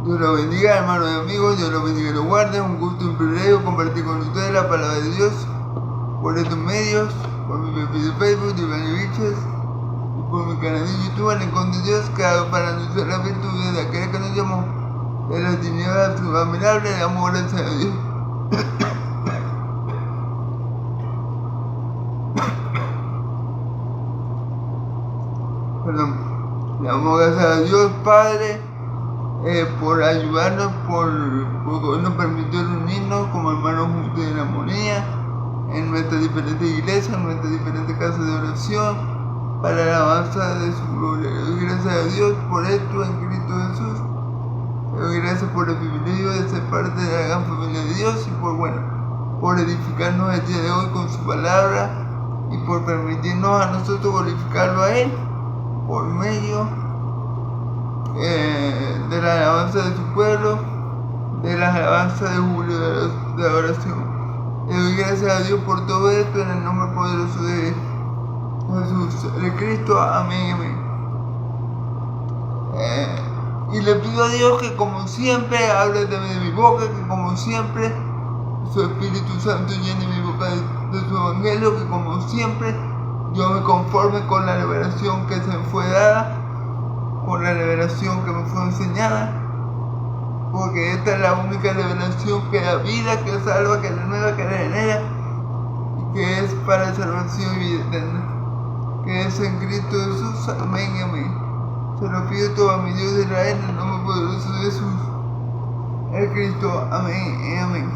Dios los bendiga, hermanos y amigos. Dios los bendiga y los guarde. Un gusto y un privilegio compartir con ustedes la palabra de Dios por estos medios, por mi perfil de Facebook, Iván Viches, y por mi canal de YouTube, El Rincón de Dios, que hago para anunciar las virtudes de aquel que nos llamó de las tinieblas su admirable de amor, gracias a Dios. Perdón. Le damos gracias a Dios Padre por ayudarnos, por nos permitió reunirnos como hermanos juntos en armonía en nuestras diferentes iglesias, en nuestras diferentes casas de oración, para la alabanza de su gloria. Doy gracias a Dios por esto en Cristo Jesús. Doy gracias por el privilegio de ser parte de la gran familia de Dios y por edificarnos el día de hoy con su palabra y por permitirnos a nosotros glorificarlo a Él por medio de la alabanza de su pueblo, de la alabanza de Julio de oración. Le doy gracias a Dios por todo esto en el nombre poderoso de Jesús, de Cristo. Amén, amén. Y le pido a Dios que como siempre hable de mi boca, que como siempre su Espíritu Santo llene mi boca de su evangelio, que como siempre yo me conforme con la revelación que se me fue dada, con la revelación que me fue enseñada, porque esta es la única revelación que da vida, que salva, que renueva, que regenera, y que es para salvación y vida eterna, que es en Cristo Jesús. Amén, amén. Se lo pido todo a mi Dios de Israel, en el nombre poderoso de Jesús, el Cristo. Amén y amén.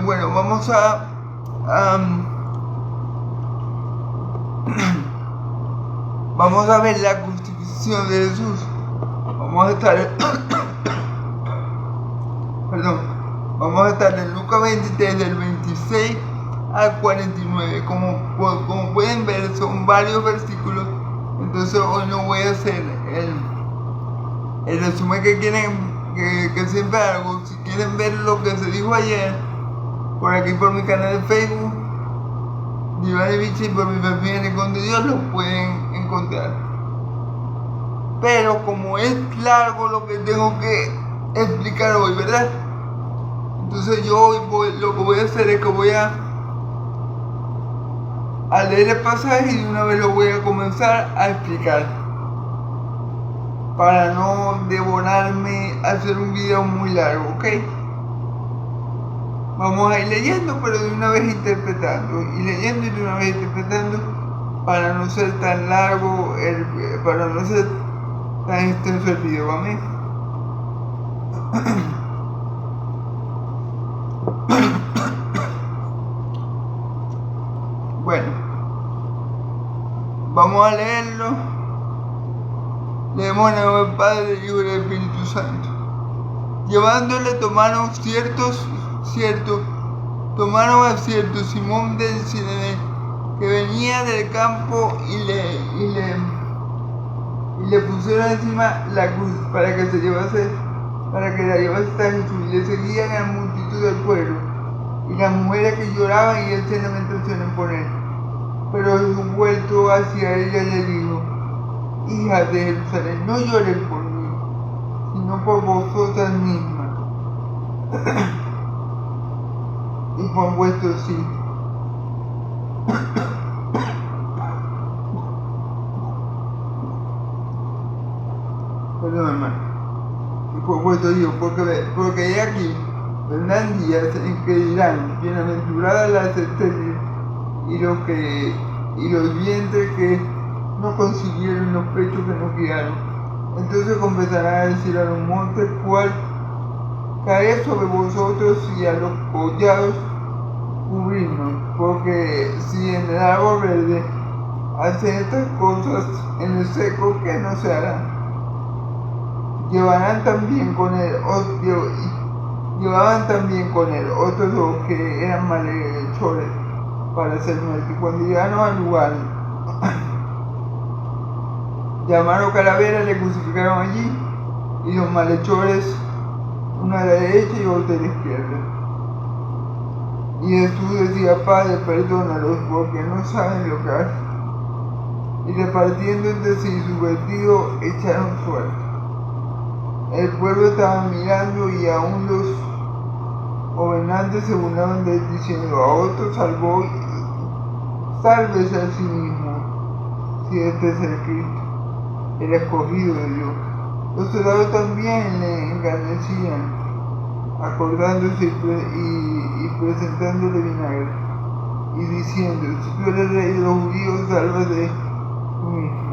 Bueno, vamos a vamos a ver la crucifixión de Jesús. Vamos a estar vamos a estar en Lucas 23 del 26 al 49. Como pueden ver, son varios versículos. Entonces hoy no voy a hacer el resumen que siempre hago. Si quieren ver lo que se dijo ayer, por aquí por mi canal de Facebook, Iván Viches, y por mi perfil en el Rincón de Dios, lo pueden encontrar. Pero como es largo lo que tengo que explicar hoy, ¿verdad? Entonces yo hoy lo que voy a hacer es que voy a leer el pasaje y de una vez lo voy a comenzar a explicar, para no devorarme a hacer un video muy largo, ¿ok? Vamos a ir leyendo, pero de una vez interpretando, y leyendo y de una vez interpretando, para no ser tan largo, para no ser tan extenso el video. Amén. Bueno, vamos a leerlo. Leemos en el nombre del Padre, del Hijo y del Espíritu Santo. Llevándole tomaron a cierto Simón del Cirene, que venía del campo, y le pusieron encima la cruz para que la llevase hasta Jesús, y le seguían a la multitud del pueblo y las mujeres que lloraban, y él se lamentó por él. Pero Jesús, vuelto hacia ella, le dijo: hijas de Jerusalén, no lloren por mí, sino por vosotras mismas y por vuestros hijos. Perdón, hermano. Y por vuestros hijos, porque hay aquí vendrán días en que dirán: bienaventuradas las estériles y los vientres que no consiguieron, los pechos que no criaron. Entonces comenzarán a decir a los montes: cuál caeré sobre vosotros, y a los collados cubrirnos, porque si en el árbol verde hacen estas cosas, en el seco, ¿qué no se hará? Llevaban también con él otros dos que eran malhechores para hacer muerte. Y cuando llegaron al lugar, llamaron calaveras, le crucificaron allí, y los malhechores, uno a la derecha y otro a la izquierda. Y Jesús decía: Padre, perdónalos, porque no saben lo que hacen. y repartiendo entre sí su vestido, echaron suerte. El pueblo estaba mirando y aún los gobernantes se burlaban de él diciendo: a otro salvó, sálvese a sí mismo, si este es el Cristo, el escogido de Dios. Los soldados también le engrandecían, acordándose y presentándole vinagre, y diciendo: si tú eres rey de los judíos, sálvate tú mismo.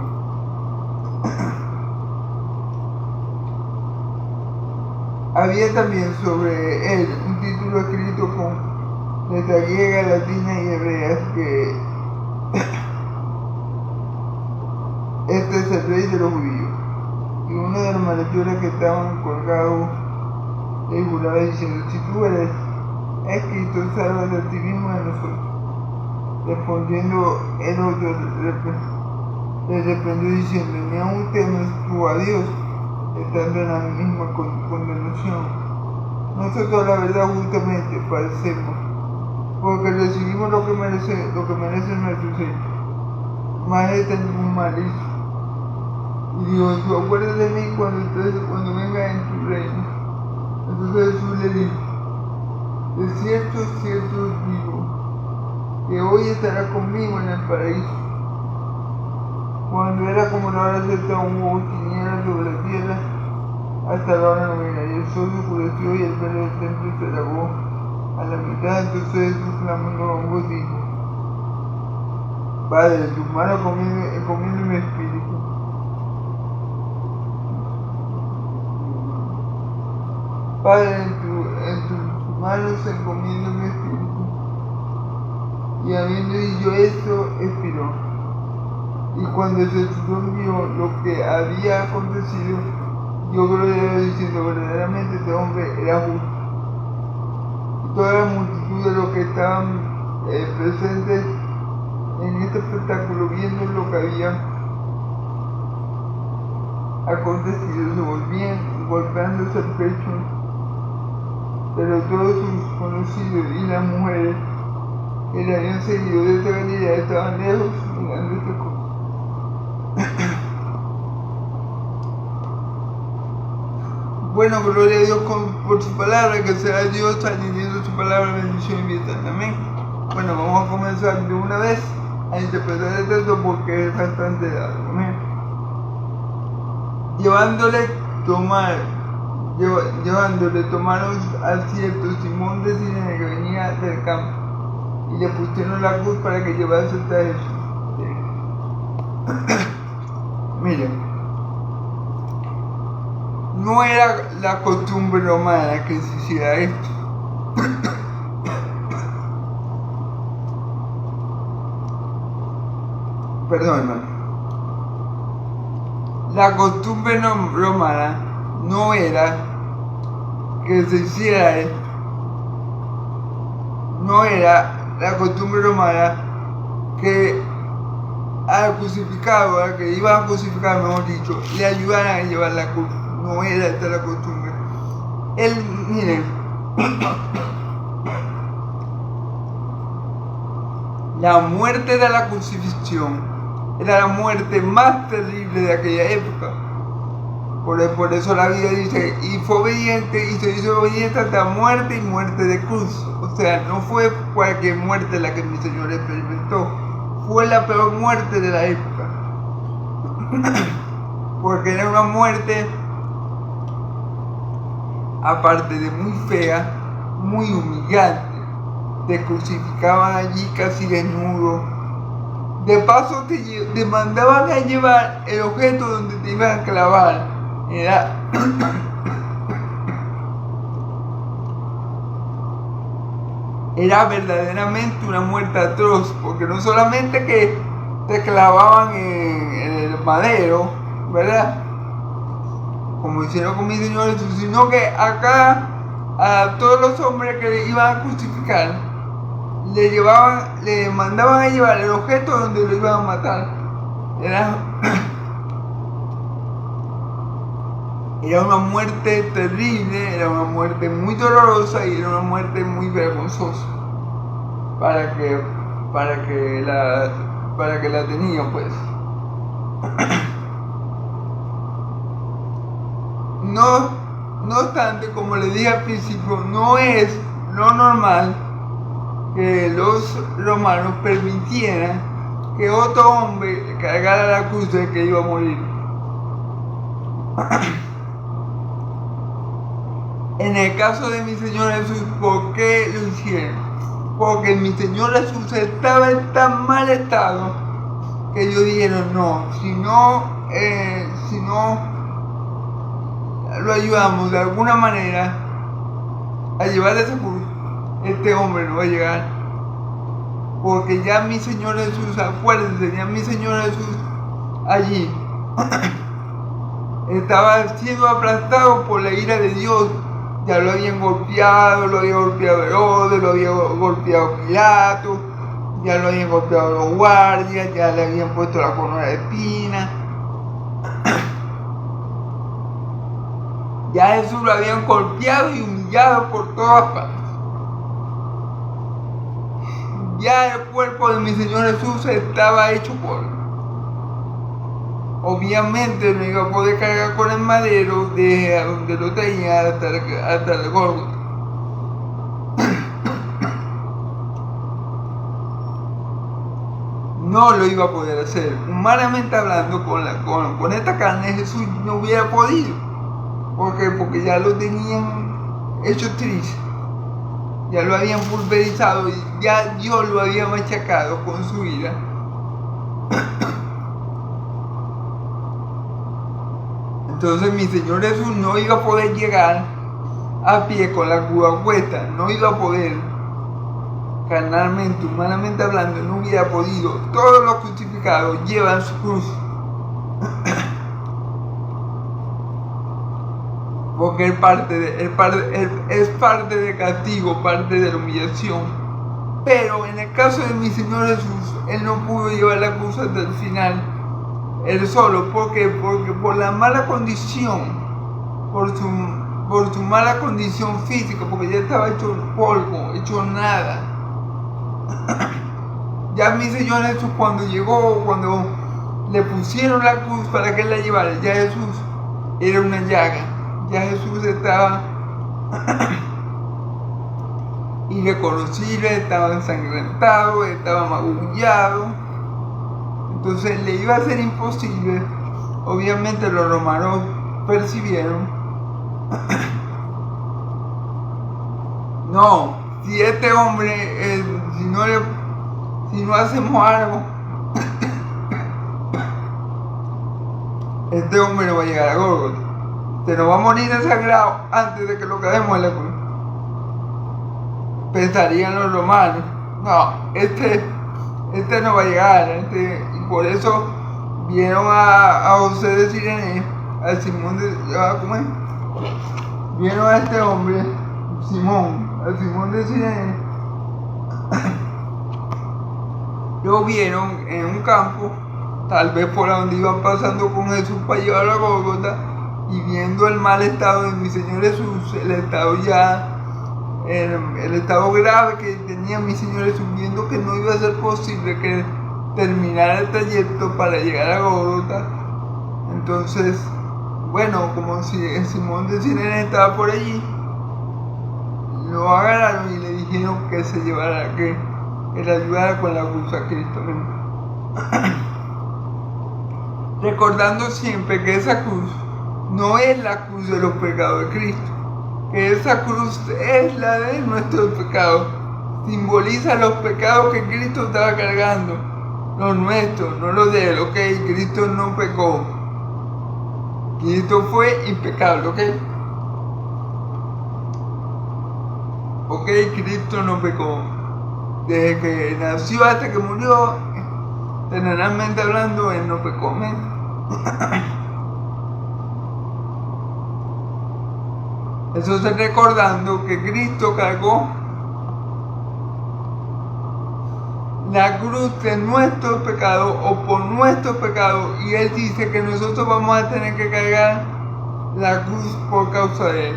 Había también sobre él un título escrito con letra griega, latina y hebrea que este es el rey de los judíos. Y uno de los malhechores que estaban colgados le juraba diciendo: si tú eres Cristo, sálvate a ti mismo y a nosotros. Respondiendo el otro le reprendió diciendo: ni aún temes tú a Dios, estando en la misma condenación. Nosotros la verdad justamente padecemos, porque recibimos lo que merece nuestro Señor, mas este ningún mal hizo. Y dijo: tú acuerdas de mí cuando venga en tu reino. Entonces Jesús le dijo: de cierto os digo, que hoy estará conmigo en el paraíso. Cuando era como la hora sexta, hubo tinieblas sobre la tierra hasta la hora novena, y el sol se oscureció y el velo del templo se lavó a la mitad. Entonces Jesús, clamando con voz, dijo: Padre, en tus manos encomiendo mi espíritu. Padre, en tus manos encomiendo mi espíritu. Y habiendo dicho esto, expiró. Y cuando el centurión vio lo que había acontecido, dio gloria diciendo: verdaderamente este hombre era justo. Y toda la multitud de los que estaban presentes en este espectáculo, viendo lo que había acontecido, se volvían golpeándose el pecho. Pero todos sus conocidos y las mujeres que le habían seguido desde Galilea estaban lejos mirando esta cosa. Bueno, gloria a Dios por su palabra, que sea Dios añadiendo su palabra, bendición y vida. Amén. Bueno, vamos a comenzar de una vez a interpretar el texto porque es bastante largo. Amén. Llevándole, tomaron al cierto Simón de Cirene que venía del campo, y le pusieron la cruz para que llevase hasta Jesús. Miren, no era la costumbre romana que se hiciera esto. Perdón, hermano. La costumbre romana no era que se hiciera esto. No era la costumbre romana que al crucificado, al que iban a crucificar, mejor dicho, le ayudaran a llevar la cruz. No era esta la costumbre. Miren, la muerte de la crucifixión era la muerte más terrible de aquella época. Por eso la Biblia dice: y fue obediente, y se hizo obediente hasta muerte y muerte de cruz. O sea, no fue cualquier muerte la que mi Señor experimentó, fue la peor muerte de la época. Porque era una muerte, aparte de muy fea, muy humillante. Te crucificaban allí casi desnudo. De paso te mandaban a llevar el objeto donde te iban a clavar. Era verdaderamente una muerte atroz, porque no solamente que te clavaban en el madero, ¿verdad?, como hicieron con mi Señor Jesús, sino que acá a todos los hombres que le iban a crucificar le mandaban a llevar el objeto donde lo iban a matar. Era una muerte terrible, era una muerte muy dolorosa y era una muerte muy vergonzosa para que la tenían, pues. No obstante, como le dije al principio, no es lo normal que los romanos permitieran que otro hombre cargara la cruz del que iba a morir. En el caso de mi Señor Jesús, ¿por qué lo hicieron? Porque mi Señor Jesús estaba en tan mal estado que ellos dijeron, no, si no lo ayudamos de alguna manera a llevar esa cruz, este hombre no va a llegar. Porque ya mi Señor Jesús, acuérdense, ya mi Señor Jesús allí estaba siendo aplastado por la ira de Dios. Ya lo habían golpeado, lo había golpeado Herodes, lo había golpeado Pilato, ya lo habían golpeado los guardias, ya le habían puesto la corona de espinas. Ya Jesús lo habían golpeado y humillado por todas partes. Ya el cuerpo de mi Señor Jesús estaba hecho polvo. Obviamente no iba a poder cargar con el madero de donde lo traía hasta el Gólgota. No lo iba a poder hacer. Humanamente hablando, con esta carne Jesús no hubiera podido. ¿Por qué? Porque ya lo tenían hecho trizas. Ya lo habían pulverizado y ya Dios lo había machacado con su ira. Entonces mi Señor Jesús no iba a poder llegar a pie con la cruz a cuesta, no iba a poder, carnalmente, humanamente hablando, no hubiera podido. Todos los crucificados llevan su cruz. Porque es parte del castigo, parte de la humillación. Pero en el caso de mi Señor Jesús, Él no pudo llevar la cruz hasta el final. Él solo, ¿por qué? Porque por la mala condición, por su mala condición física, porque ya estaba hecho polvo, hecho nada. Ya mi Señor Jesús cuando le pusieron la cruz para que Él la llevara, ya Jesús era una llaga, ya Jesús estaba irreconocible, estaba ensangrentado, estaba magullado. Entonces le iba a ser imposible. Obviamente los romanos percibieron. No, si este hombre, si no hacemos algo, este hombre no va a llegar a Gólgota. Se nos va a morir desangrado antes de que lo quedemos en la cruz. Pensarían los romanos, no, este no va a llegar, y por eso vieron a José de Sirene, a Simón de, ¿cómo es? Vieron a este hombre, a Simón de Sirene, lo vieron en un campo, tal vez por donde iban pasando con Jesús para llevarlo a Gólgota, y viendo el mal estado de mi Señor Jesús, el estado grave que tenía mi Señor Jesús, viendo que no iba a ser posible que terminara el trayecto para llegar a Gólgota. Entonces, bueno, como si Simón de Sirene estaba por allí, lo agarraron y le dijeron que se llevara, que le ayudara con la cruz a Cristo. Recordando siempre que esa cruz no es la cruz de los pecados de Cristo, que esa cruz es la de nuestros pecados, simboliza los pecados que Cristo estaba cargando, los nuestros, no los de Él, ¿ok? Cristo no pecó, Cristo fue impecable, ¿ok? Ok, Cristo no pecó, desde que nació hasta que murió, generalmente hablando, Él no pecó, ¿me? Eso es recordando que Cristo cargó la cruz de nuestros pecados o por nuestros pecados, y Él dice que nosotros vamos a tener que cargar la cruz por causa de Él.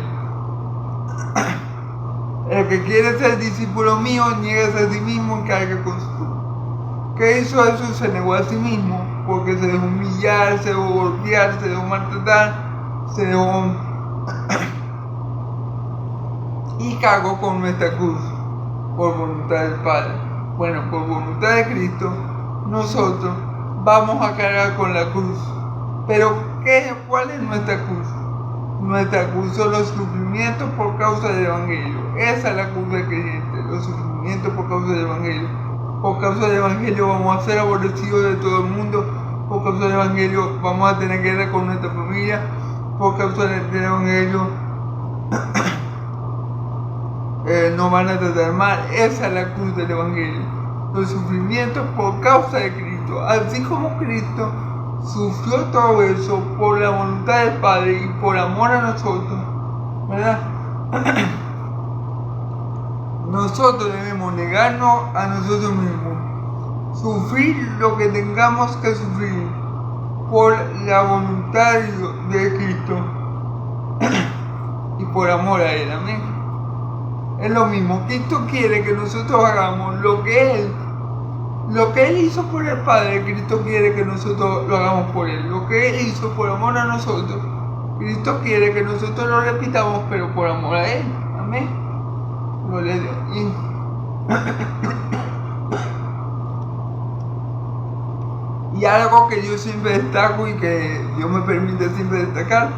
El que quiere ser discípulo mío, niéguese a sí mismo y cargue con su cruz. ¿Qué hizo Jesús? Se negó a sí mismo porque se dejó humillar, se dejó golpear, se dejó maltratar, se dejó y cargó con nuestra cruz por voluntad del Padre. Bueno, por voluntad de Cristo, nosotros vamos a cargar con la cruz. Pero ¿cuál es nuestra cruz? Nuestra cruz son los sufrimientos por causa del Evangelio. Esa es la cruz del creyente, los sufrimientos por causa del Evangelio. Por causa del Evangelio vamos a ser aborrecidos de todo el mundo. Por causa del Evangelio vamos a tener guerra con nuestra familia. Por causa del Evangelio nos van a tratar mal. Esa es la cruz del Evangelio. Los sufrimientos por causa de Cristo. Así como Cristo sufrió todo eso por la voluntad del Padre y por amor a nosotros, ¿verdad? Nosotros debemos negarnos a nosotros mismos, sufrir lo que tengamos que sufrir por la voluntad de Cristo y por amor a Él, amén. Es lo mismo, Cristo quiere que nosotros hagamos lo que Él hizo por el Padre. Cristo quiere que nosotros lo hagamos por Él. Lo que Él hizo por amor a nosotros, Cristo quiere que nosotros lo repitamos, pero por amor a Él, amén. Gloria a Dios. Y algo que yo siempre destaco y que Dios me permite siempre destacar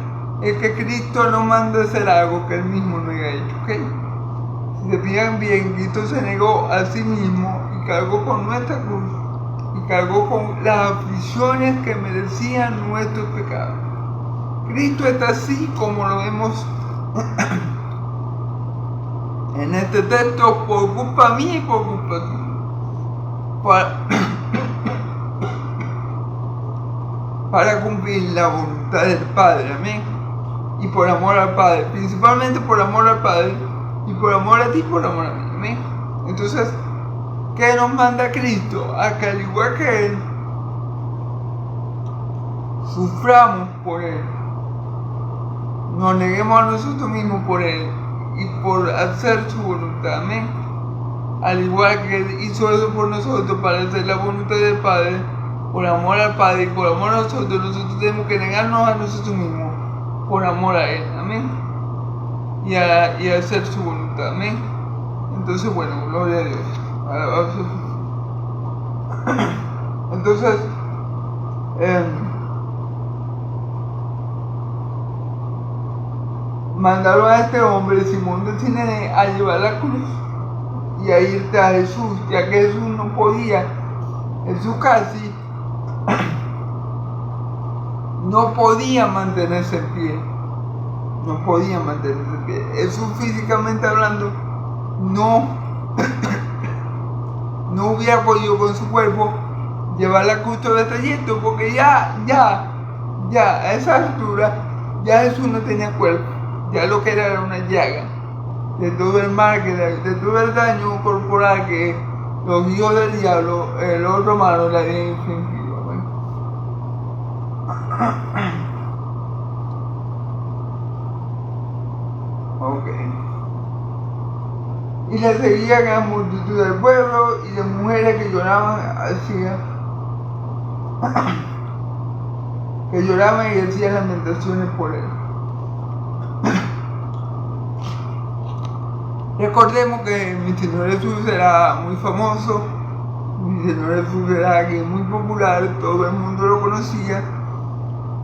es que Cristo no manda a hacer algo que Él mismo no haya hecho, ¿ok? Si se fijan bien, Cristo se negó a sí mismo y cargó con nuestra cruz y cargó con las aflicciones que merecían nuestros pecados. Cristo está así como lo vemos en este texto por culpa mía y por culpa tuya. Para cumplir la voluntad del Padre, amén. Y por amor al Padre, principalmente por amor al Padre y por amor a ti, por amor a mí, amén. Entonces, ¿qué nos manda Cristo? A que al igual que Él, suframos por Él, nos neguemos a nosotros mismos por Él y por hacer su voluntad, amén. Al igual que Él hizo eso por nosotros para hacer la voluntad del Padre, por amor al Padre y por amor a nosotros tenemos que negarnos a nosotros mismos por amor a Él, amén. Y a hacer su voluntad, amén. Entonces, bueno, gloria a Dios. Entonces, mandaron a este hombre, Simón de Sirene, a llevar la cruz y a ir tras Jesús, ya que Jesús no podía, Jesús casi no podía mantenerse en pie. No podía mantenerse en pie. Jesús, físicamente hablando, no hubiera podido con su cuerpo llevar la cruz todo el trayecto, porque ya a esa altura ya Jesús no tenía cuerpo. Ya lo que era una llaga de todo el mal, de todo el daño corporal que los hijos del diablo, los romanos, le habían infligido. Ok. Y le seguían a la multitud del pueblo y de mujeres que lloraban y hacían lamentaciones por él. Recordemos que mi Señor Jesús era muy famoso, mi Señor Jesús era alguien muy popular, todo el mundo lo conocía.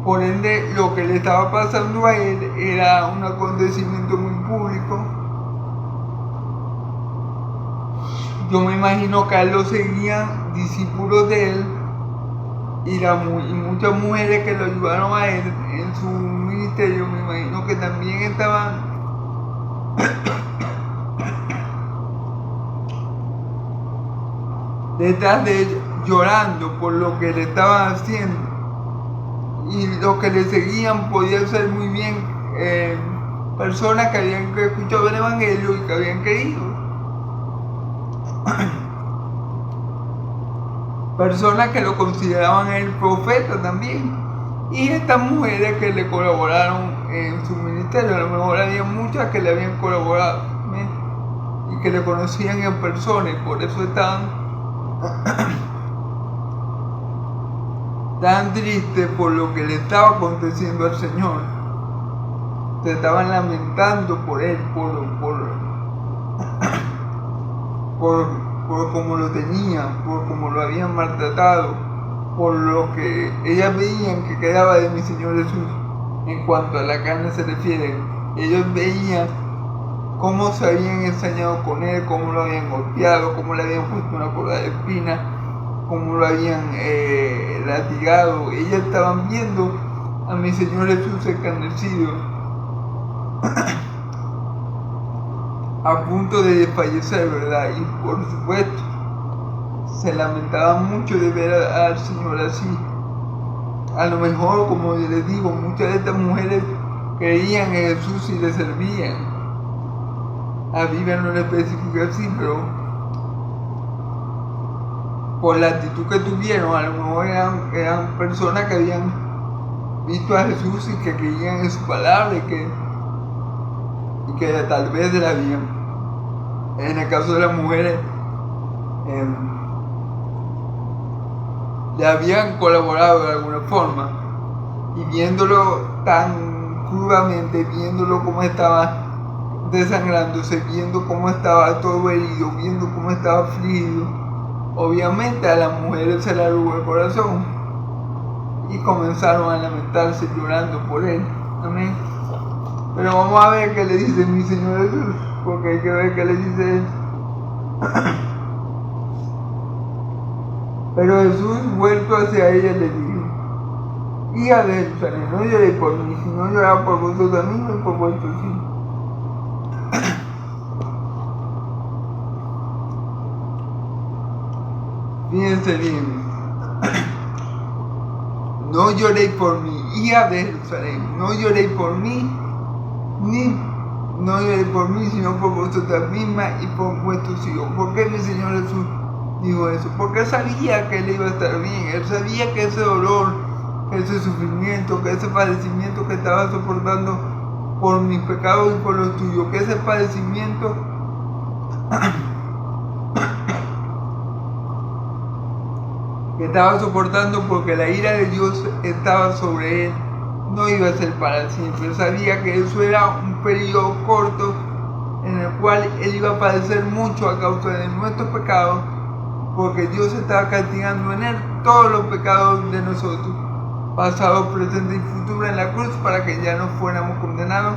Por ende, lo que le estaba pasando a él era un acontecimiento muy público. Yo me imagino que a él lo seguían discípulos de él y muchas mujeres que lo ayudaron a él en su ministerio. Me imagino que también estaban detrás de él llorando por lo que le estaban haciendo. Y los que le seguían podían ser muy bien personas que habían escuchado el Evangelio y que habían creído. Personas que lo consideraban el profeta también. Y estas mujeres que le colaboraron en su ministerio, a lo mejor había muchas que le habían colaborado, ¿ves? Y que le conocían en persona y por eso estaban tan tristes por lo que le estaba aconteciendo al Señor. Se estaban lamentando por él, por cómo lo tenían, por cómo lo habían maltratado, por lo que ellas veían que quedaba de mi Señor Jesús en cuanto a la carne se refiere. Ellos veían cómo se habían ensañado con él, cómo lo habían golpeado, cómo le habían puesto una corona de espinas, cómo lo habían latigado. Ellas estaban viendo a mi Señor Jesús escarnecido, a punto de desfallecer, ¿verdad? Y por supuesto, se lamentaban mucho de ver al Señor así. A lo mejor, como yo les digo, muchas de estas mujeres creían en Jesús y le servían. La Biblia no le especifica así, pero por la actitud que tuvieron, a lo mejor eran personas que habían visto a Jesús y que creían en su palabra y que tal vez la habían. En el caso de las mujeres, le habían colaborado de alguna forma, y viéndolo tan crudamente, viéndolo como estaba desangrándose, viendo cómo estaba todo herido, viendo cómo estaba afligido, obviamente a las mujeres se le arrugó el corazón y comenzaron a lamentarse llorando por él. Amén. Pero vamos a ver qué le dice mi Señor Jesús, porque hay que ver qué le dice él. Pero Jesús, vuelto hacia ella, le dijo: hija de Jerusalén, no lloréis por mí, sino llorad por vosotros mismos y por vuestros hijos. Fíjense bien, no lloréis por mí, hija de Jerusalén, no lloréis por mí, no lloréis por mí, sino por vosotras mismas y por vuestros hijos. ¿Por qué mi Señor Jesús dijo eso? Porque él sabía que él iba a estar bien, él sabía que ese dolor, que ese sufrimiento, que ese padecimiento que estaba soportando por mis pecados y por los tuyos, que ese padecimiento que estaba soportando porque la ira de Dios estaba sobre él, no iba a ser para siempre. Él sabía que eso era un periodo corto en el cual él iba a padecer mucho a causa de nuestros pecados, porque Dios estaba castigando en él todos los pecados de nosotros, pasado, presente y futuro, en la cruz, para que ya no fuéramos condenados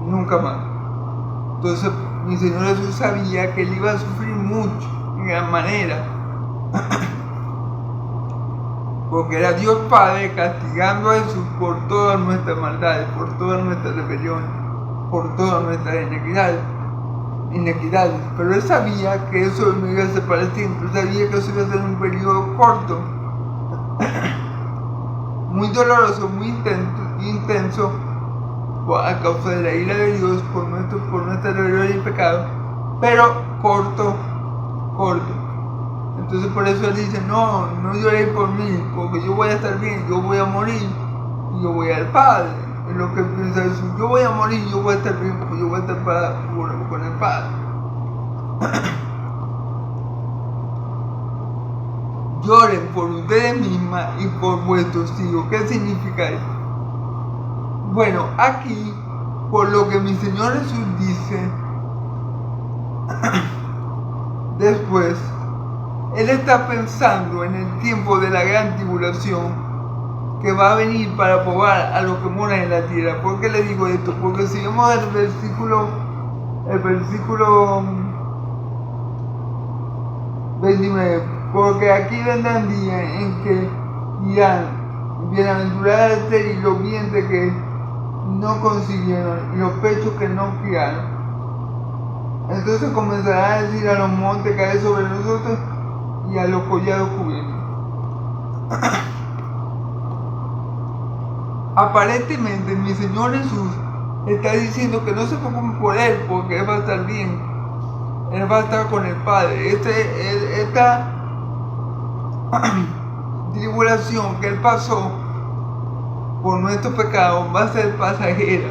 nunca más. Entonces mi Señor Jesús sabía que él iba a sufrir mucho, en gran manera, porque era Dios Padre castigando a Jesús por todas nuestras maldades, por todas nuestras rebeliones, por todas nuestras inequidades. Pero él sabía que eso no iba a ser para siempre, él sabía que eso iba a ser un periodo corto, muy doloroso, muy intenso, a causa de la ira de Dios por nuestra rebelión y pecado, pero corto. Entonces por eso él dice: no lloréis por mí, porque yo voy a estar bien, yo voy a morir y yo voy al Padre. Es lo que piensa Jesús: yo voy a morir y yo voy a estar bien, porque yo voy a estar con el Padre. Lloren por ustedes mismas y por vuestros hijos. ¿Qué significa esto? Bueno, aquí, por lo que mi Señor Jesús dice, después, él está pensando en el tiempo de la gran tribulación que va a venir para probar a los que moran en la tierra. ¿Por qué le digo esto? Porque si vemos el versículo 29, porque aquí vendrán días en que dirán: bienaventuradas y los vientres que no consiguieron y los pechos que no criaron. Entonces comenzará a decir a los montes: caed sobre nosotros, y a los collados cubrirnos. Aparentemente mi Señor Jesús está diciendo que no se preocupen por él, porque él va a estar bien, él va a estar con el Padre. Esta tribulación que él pasó por nuestros pecados va a ser pasajera,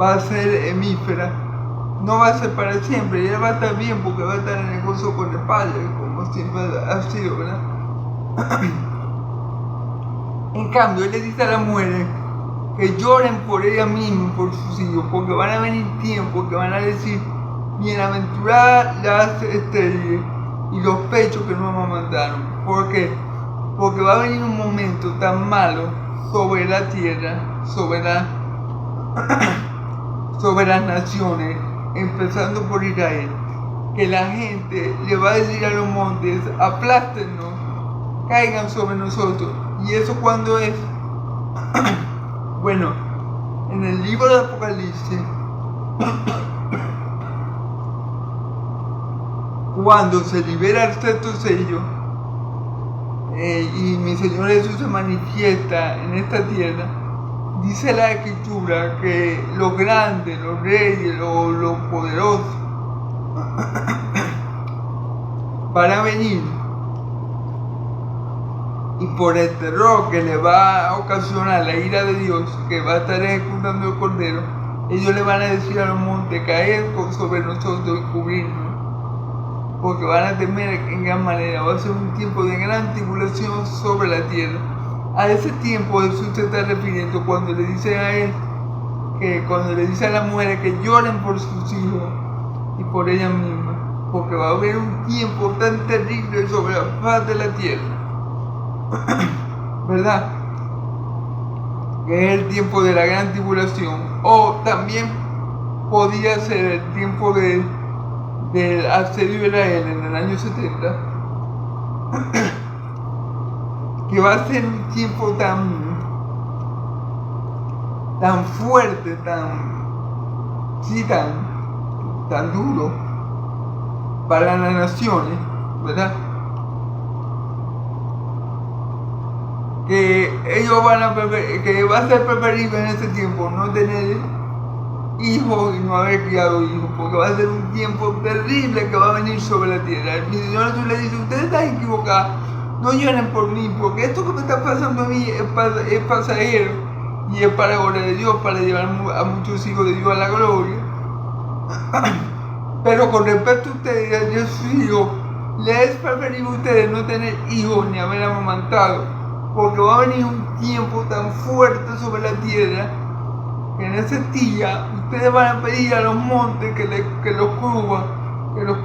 va a ser efímera, no va a ser para siempre, y él va a estar bien porque va a estar en el gozo con el Padre, como como siempre ha sido, ¿verdad? En cambio, él le dice a las mujeres que lloren por ellas mismas, por sus hijos, porque van a venir tiempos que van a decir, bienaventuradas las estériles y los pechos que no amamantaron. ¿Por qué? Porque va a venir un momento tan malo sobre la tierra, sobre las naciones, empezando por Israel, que la gente le va a decir a los montes, aplástennos, caigan sobre nosotros. ¿Y eso cuándo es? Bueno, en el libro de Apocalipsis, cuando se libera el sexto sello y mi Señor Jesús se manifiesta en esta tierra, dice la Escritura que los grandes, los reyes, los poderosos van a venir, y por el terror que le va a ocasionar la ira de Dios, que va a estar ejecutando el Cordero, ellos le van a decir a los montes, caer sobre nosotros y cubrirnos, porque van a temer en gran manera. Va a ser un tiempo de gran tribulación sobre la tierra. A ese tiempo Jesús se está refiriendo cuando le dice a él, que cuando le dice a las mujeres que lloren por sus hijos y por ellas mismas, porque va a haber un tiempo tan terrible sobre la faz de la tierra, ¿verdad? Que es el tiempo de la gran tribulación, o también podía ser el tiempo del asedio de Israel en el año 70, que va a ser un tiempo tan fuerte, tan duro para las naciones, ¿verdad? Que ellos que va a ser preferible en este tiempo no tener hijos y no haber criado hijos, porque va a ser un tiempo terrible que va a venir sobre la tierra. Mi Señor Jesús le dice, ustedes están equivocados, no lloren por mí, porque esto que me está pasando a mí es pasajero y es para la gloria de Dios, para llevar a muchos hijos de Dios a la gloria. Pero con respecto a ustedes y a sus hijos, les es preferible a ustedes no tener hijos ni haber amamantado, porque va a venir un tiempo tan fuerte sobre la tierra que en ese día ustedes van a pedir a los montes que los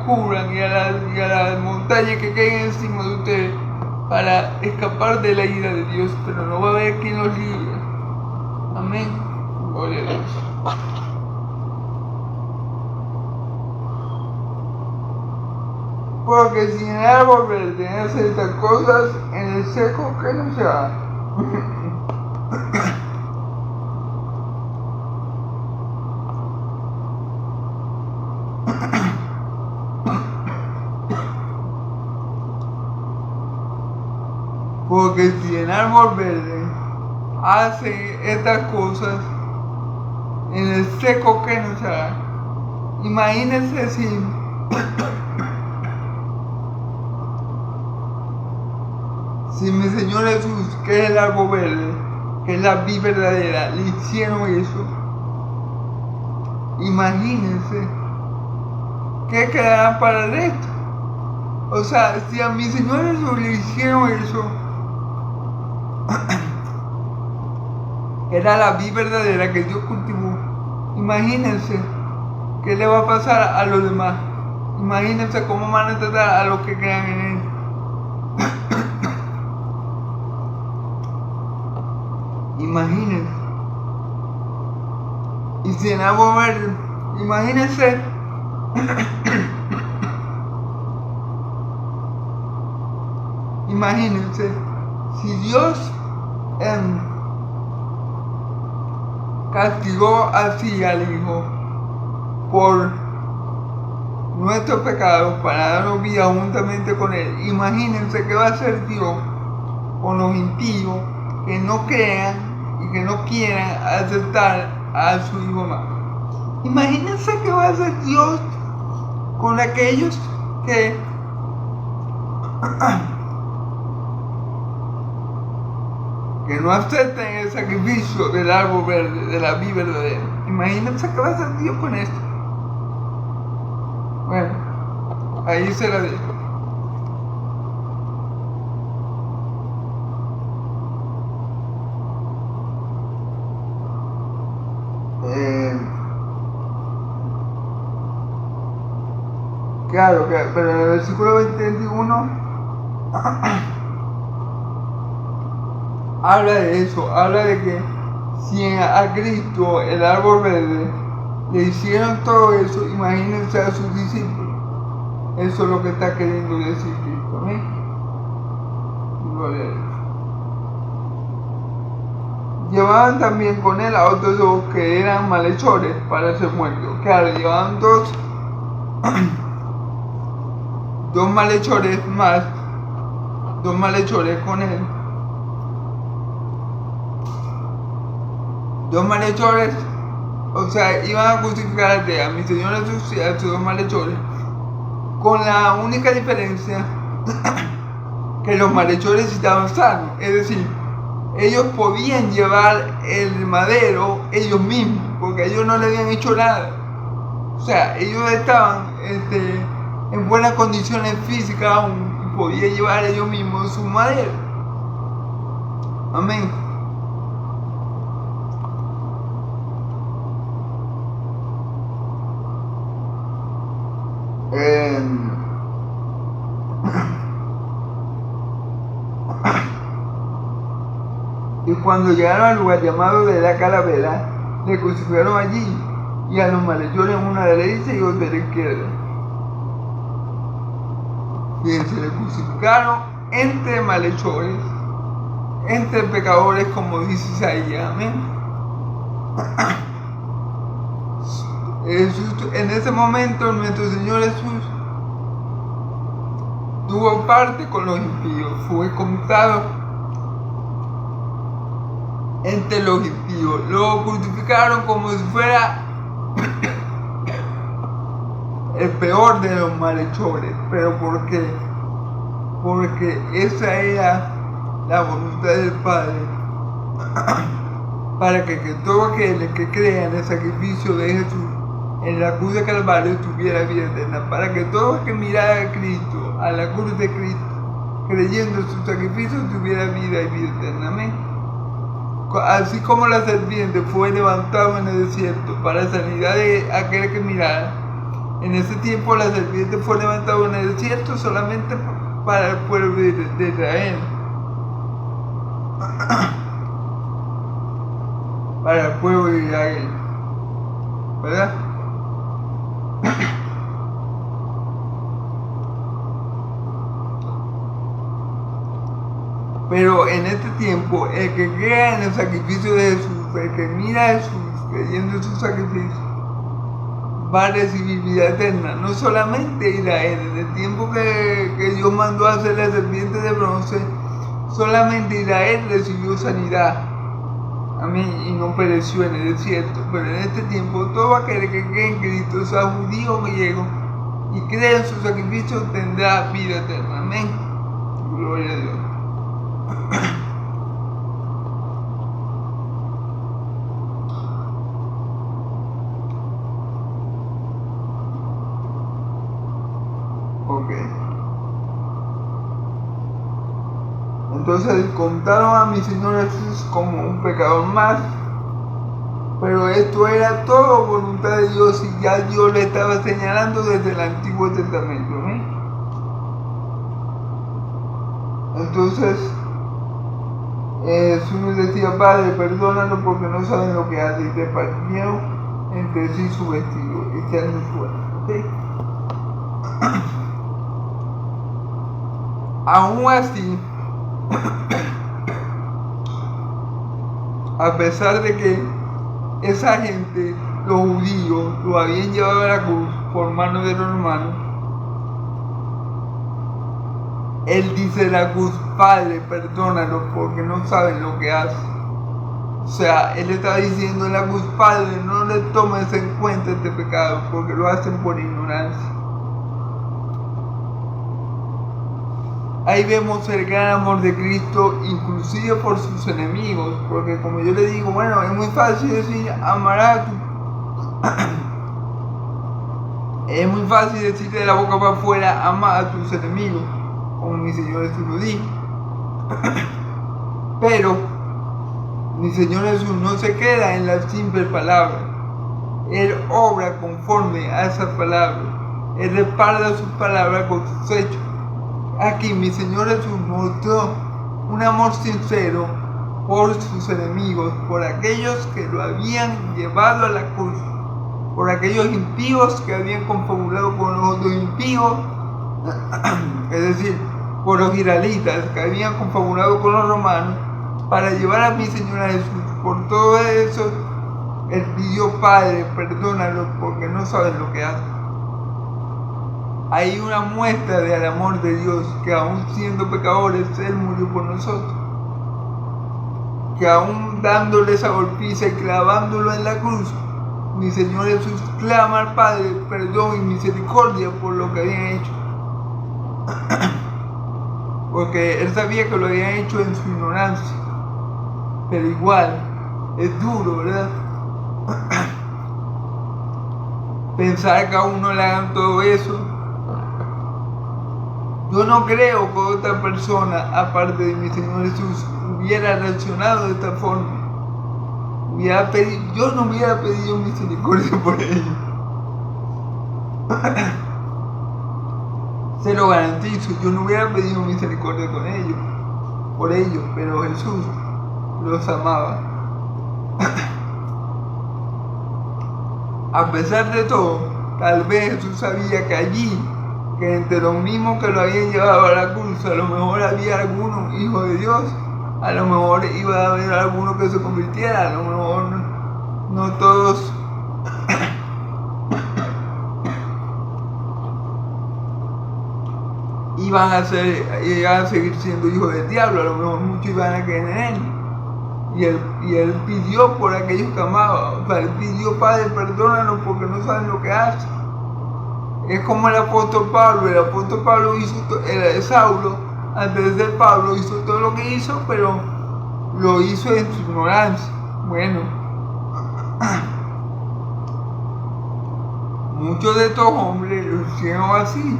cubran y a las montañas que caigan encima de ustedes para escapar de la ira de Dios, pero no va a haber quien los libre. Amén. Gloria a Dios. Porque si en el árbol verde hace estas cosas, en el seco, ¿qué no se hará? Porque si el árbol verde hace estas cosas, en el seco, ¿qué no se hará? Imagínense si mi Señor Jesús, que es el árbol verde, que es la vida verdadera, le hicieron eso, imagínense qué quedará para el resto. O sea, si a mi Señor Jesús le hicieron eso, era la vida verdadera que Dios cultivó, imagínense qué le va a pasar a los demás. Imagínense cómo van a tratar a los que crean en Él. Imagínense. Y si en árbol verde, imagínense imagínense si Dios castigó así al Hijo por nuestros pecados para darnos vida juntamente con Él. Imagínense qué va a hacer Dios con los impíos que no crean y que no quieran aceptar a su Hijo amado. Imagínense qué va a hacer Dios con aquellos que no acepten el sacrificio del árbol verde, de la vida verdadera. Imagínense qué va a hacer Dios con esto. Bueno, ahí se la dejo. Claro, pero en el versículo 21 habla de eso, habla de que si a Cristo, el árbol verde, le hicieron todo eso, imagínense a sus discípulos. Eso es lo que está queriendo decir Cristo. ¿Eh? Gloria a Dios. Llevaban también con él a otros dos que eran malhechores para ser muertos. Claro, llevaban dos malhechores más, dos malhechores con él. Dos malhechores, o sea, iban a crucificar a mi Señor Jesús y a sus dos malhechores, con la única diferencia que los malhechores estaban sanos, es decir, ellos podían llevar el madero ellos mismos, porque ellos no le habían hecho nada. O sea, ellos estaban en buenas condiciones físicas aún y podían llevar ellos mismos su madero. Amén. Y cuando llegaron al lugar llamado de la calavera, le crucificaron allí, y a los malhechores una a la derecha y otra a la izquierda. Fíjense, le crucificaron entre malhechores, entre pecadores, como dice Isaías. Amén. En ese momento nuestro Señor Jesús tuvo parte con los impíos, fue contado entre los impíos. Lo crucificaron como si fuera el peor de los malhechores. ¿Pero por qué? Porque esa era la voluntad del Padre, para que todo aquel que crea en el sacrificio de Jesús en la cruz de Calvario tuviera vida eterna, para que todo el que mirara a Cristo, a la cruz de Cristo, creyendo en su sacrificio, tuviera vida y vida eterna. Amén. Así como la serpiente fue levantado en el desierto para sanidad de aquel que mirara, en ese tiempo la serpiente fue levantada en el desierto solamente para el pueblo de Israel. Para el pueblo de Israel, ¿verdad? Pero en este tiempo, el que crea en el sacrificio de Jesús, el que mira a Jesús creyendo en su sacrificio, va a recibir vida eterna. No solamente Israel, en el tiempo que Dios mandó a hacer la serpiente de bronce, solamente Israel recibió sanidad. Amén, y no pereció en el desierto. Pero en este tiempo, todo aquel que cree en Cristo, sea judío o griego, y cree en su sacrificio, tendrá vida eterna. Amén. Gloria a Dios. Ok. Entonces contaron a mi Señor Jesús como un pecador más, pero esto era todo voluntad de Dios y ya Dios le estaba señalando desde el Antiguo Testamento. ¿Eh? Entonces Jesús decía: Padre, perdónalo porque no saben lo que hacen, y repartieron entre sí su vestido, echando fuera. ¿Okay? Aún así, a pesar de que esa gente, los judíos, lo habían llevado a la cruz por mano de los hermanos, Él dice en la cruz: Padre, perdónalos porque no saben lo que hacen. O sea, Él está diciendo en la cruz: Padre, no le tomes en cuenta este pecado porque lo hacen por ignorancia. Ahí vemos el gran amor de Cristo, inclusive por sus enemigos, porque como yo le digo, bueno, es muy fácil decir amarás. Es muy fácil decir de la boca para afuera: ama a tus enemigos, como mi Señor Jesús lo dijo. Pero mi Señor Jesús no se queda en las simples palabras. Él obra conforme a esas palabras. Él respalda sus palabras con sus hechos. Aquí mi Señor Jesús mostró un amor sincero por sus enemigos, por aquellos que lo habían llevado a la cruz, por aquellos impíos que habían confabulado con los otros impíos, es decir, por los israelitas que habían confabulado con los romanos para llevar a mi Señor Jesús. Por todo eso, Él pidió: Padre, perdónalos porque no saben lo que hacen. Hay una muestra del amor de Dios, que aún siendo pecadores, Él murió por nosotros. Que aún dándole esa golpiza y clavándolo en la cruz, mi Señor Jesús clama al Padre perdón y misericordia por lo que habían hecho. Porque Él sabía que lo habían hecho en su ignorancia. Pero igual, es duro, ¿verdad? Pensar que a uno le hagan todo eso. Yo no creo que otra persona, aparte de mi Señor Jesús, hubiera reaccionado de esta forma. Yo no hubiera pedido misericordia por ellos. Se lo garantizo, yo no hubiera pedido misericordia por ellos, pero Jesús los amaba. A pesar de todo, tal vez Jesús sabía que allí, que entre los mismos que lo habían llevado a la cruz, a lo mejor había algunos hijos de Dios, a lo mejor iba a haber alguno que se convirtiera, a lo mejor no todos iban a seguir siendo hijos del diablo, a lo mejor muchos iban a creer en Él. Y él pidió por aquellos que amaba, o sea, Él pidió: Padre, perdónanos porque no saben lo que hacen. Es como el apóstol Pablo. El apóstol Pablo Saulo, antes de ser Pablo, hizo todo lo que hizo, pero lo hizo en su ignorancia. Bueno, muchos de estos hombres lo hicieron así,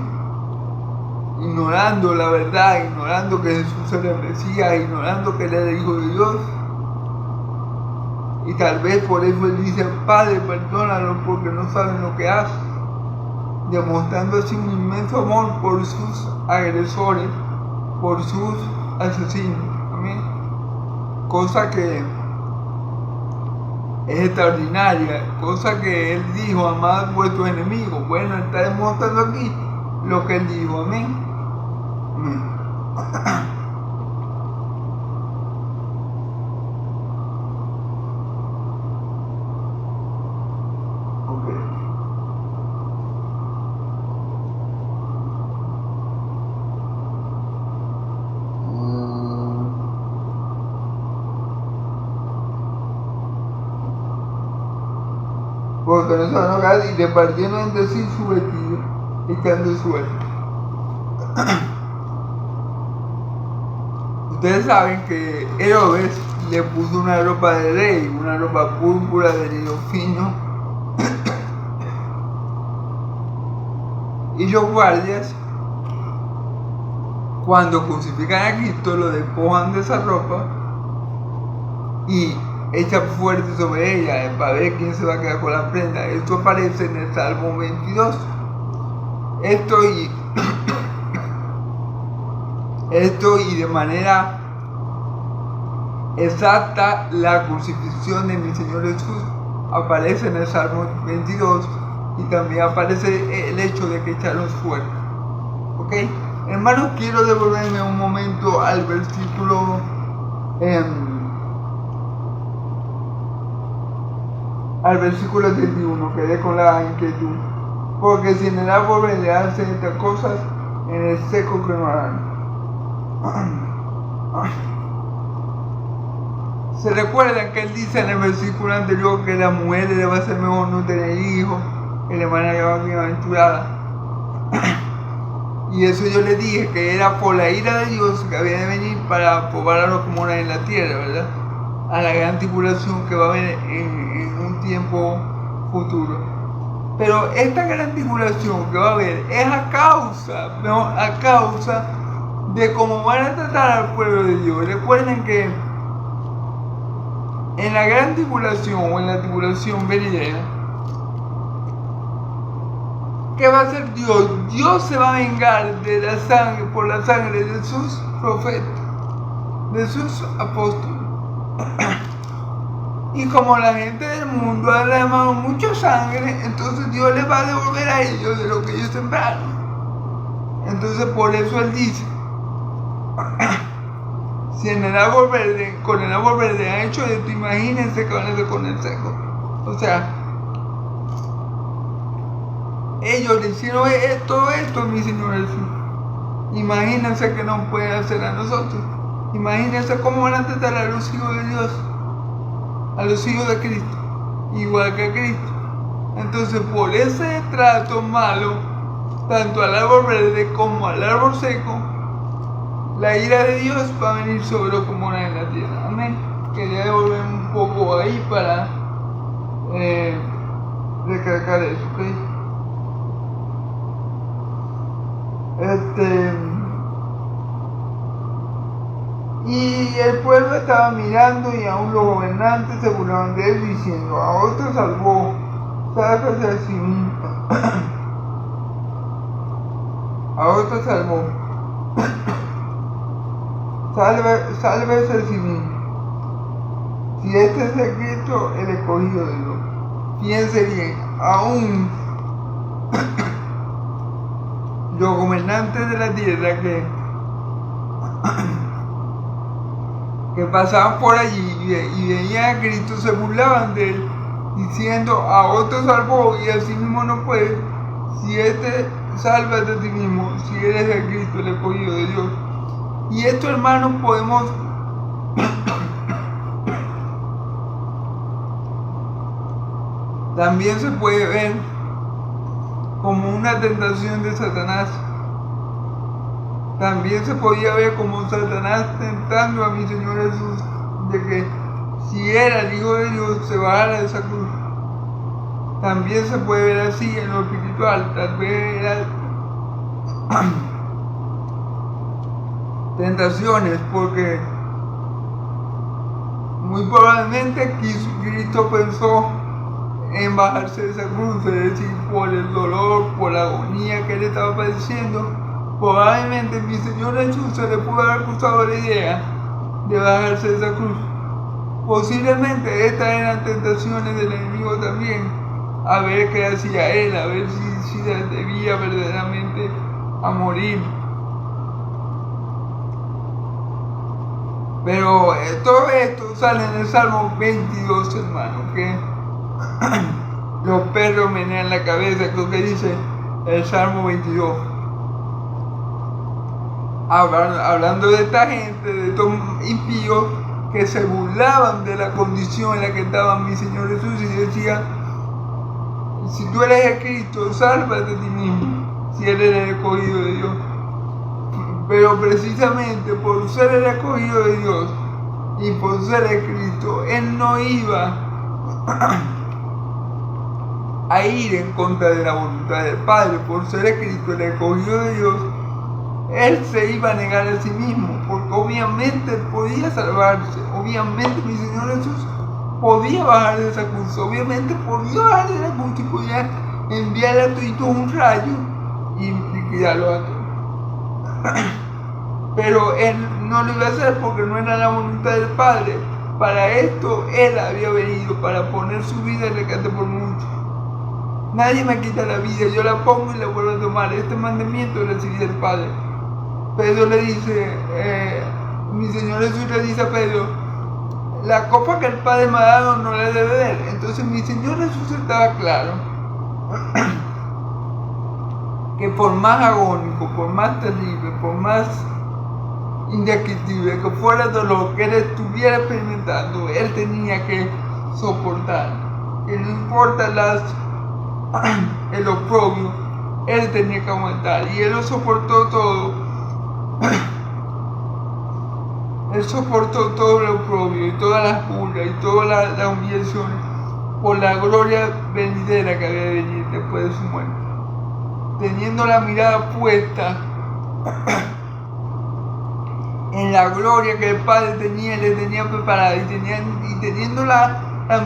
ignorando la verdad, ignorando que Jesús era el Mesías, ignorando que Él era el Hijo de Dios. Y tal vez por eso Él dice: Padre, perdónalos porque no saben lo que hacen, demostrando así un inmenso amor por sus agresores, por sus asesinos. Amén. Cosa que es extraordinaria, cosa que Él dijo: amad vuestros enemigos. Bueno, Él está demostrando aquí lo que Él dijo. Amén. Porque no se van a enojar y repartieron entre sí su vestido, echando el suelo. Ustedes saben que Herodes le puso una ropa de rey, una ropa púrpura de lino fino, y los guardias, cuando crucifican a Cristo, lo despojan de esa ropa y echan fuerte sobre ella para ver quién se va a quedar con la prenda. Esto aparece en el Salmo 22. Esto y de manera exacta la crucifixión de mi Señor Jesús aparece en el Salmo 22, y también aparece el hecho de que echaron fuerte. ¿Ok? Hermanos, quiero devolverme un momento al versículo al versículo 31, quedé con la inquietud. Porque si en el árbol le hacen estas cosas, en el seco que no harán. Se recuerdan que Él dice en el versículo anterior que la mujer le va a ser mejor no tener hijos, que le van a llevar bienaventurada. Y eso yo le dije que era por la ira de Dios que había de venir para probar a los que moran en la tierra, ¿verdad? A la gran tribulación que va a haber en un tiempo futuro. Pero esta gran tribulación que va a haber es a causa de cómo van a tratar al pueblo de Dios. Recuerden que en la gran tribulación o en la tribulación venidera, ¿qué va a hacer Dios? Dios se va a vengar de la sangre, por la sangre de sus profetas, de sus apóstoles. Y como la gente del mundo ha derramado mucha sangre, entonces Dios les va a devolver a ellos de lo que ellos sembraron. Entonces por eso Él dice, si en el árbol verde, con el árbol verde han hecho esto, imagínense que van a hacer con el seco. O sea, ellos le hicieron todo esto a mi Señor Jesús. Imagínense que no pueden hacer a nosotros. Imagínense cómo van a tratar a los hijos de Dios, a los hijos de Cristo, igual que a Cristo. Entonces por ese trato malo, tanto al árbol verde como al árbol seco, la ira de Dios va a venir sobre los comunes en la tierra. Amén. Quería devolver un poco ahí para recalcar eso, ¿ok? Y el pueblo estaba mirando y aún los gobernantes se burlaban de él diciendo, a otro salvó, sálvese a sí mismo. A otro salvó, sálvese a sí mismo. Si este es el Cristo, el escogido de Dios. Fíjense bien, aún los gobernantes de la tierra que pasaban por allí y veían a Cristo se burlaban de él, diciendo, a otro salvó y a sí mismo no puede. Si sálvate a ti mismo, si eres el Cristo, el escogido de Dios. Y esto, hermanos, podemos también se puede ver como una tentación de Satanás. También se podía ver como Satanás tentando a mi Señor Jesús de que si era el Hijo de Dios se bajara de esa cruz. También se puede ver así en lo espiritual. Tal vez eran tentaciones porque muy probablemente Cristo pensó en bajarse de esa cruz, es decir, por el dolor, por la agonía que él estaba padeciendo. Probablemente mi Señor Jesús se le pudo haber cruzado la idea de bajarse de esa cruz. Posiblemente estas eran tentaciones del enemigo también, a ver qué hacía él, a ver si debía verdaderamente a morir. Pero todo esto sale en el Salmo 22, hermano, que los perros menean la cabeza, creo que dice el Salmo 22. Hablando de esta gente, de estos impíos que se burlaban de la condición en la que estaba mi Señor Jesús y decía, si tú eres el Cristo, sálvate a ti mismo, si eres el escogido de Dios. Pero precisamente por ser el escogido de Dios y por ser el Cristo, Él no iba a ir en contra de la voluntad del Padre. Por ser el Cristo, el escogido de Dios, Él se iba a negar a sí mismo, porque obviamente podía salvarse, obviamente mi Señor Jesús podía bajar de esa cruz, obviamente podía bajar de la cruz y podía enviarle a todos un rayo y liquidarlo a todos. Pero Él no lo iba a hacer porque no era la voluntad del Padre. Para esto Él había venido, para poner su vida en rescate por muchos. Nadie me quita la vida, yo la pongo y la vuelvo a tomar. Este mandamiento lo recibí del Padre. Pedro le dice, mi Señor Jesús le dice a Pedro, la copa que el Padre me ha dado no la debe beber. Entonces mi Señor Jesús estaba claro que por más agónico, por más terrible, por más indescriptible que fuera el dolor que él estuviera experimentando, él tenía que soportar. Que no importa el oprobio, él tenía que aguantar. Y él lo soportó todo. Él soportó todo el oprobio y todas las burlas y todas las humillaciones por la gloria venidera que había de venir después de su muerte. Teniendo la mirada puesta en la gloria que el Padre tenía, le tenía preparada y teniendo la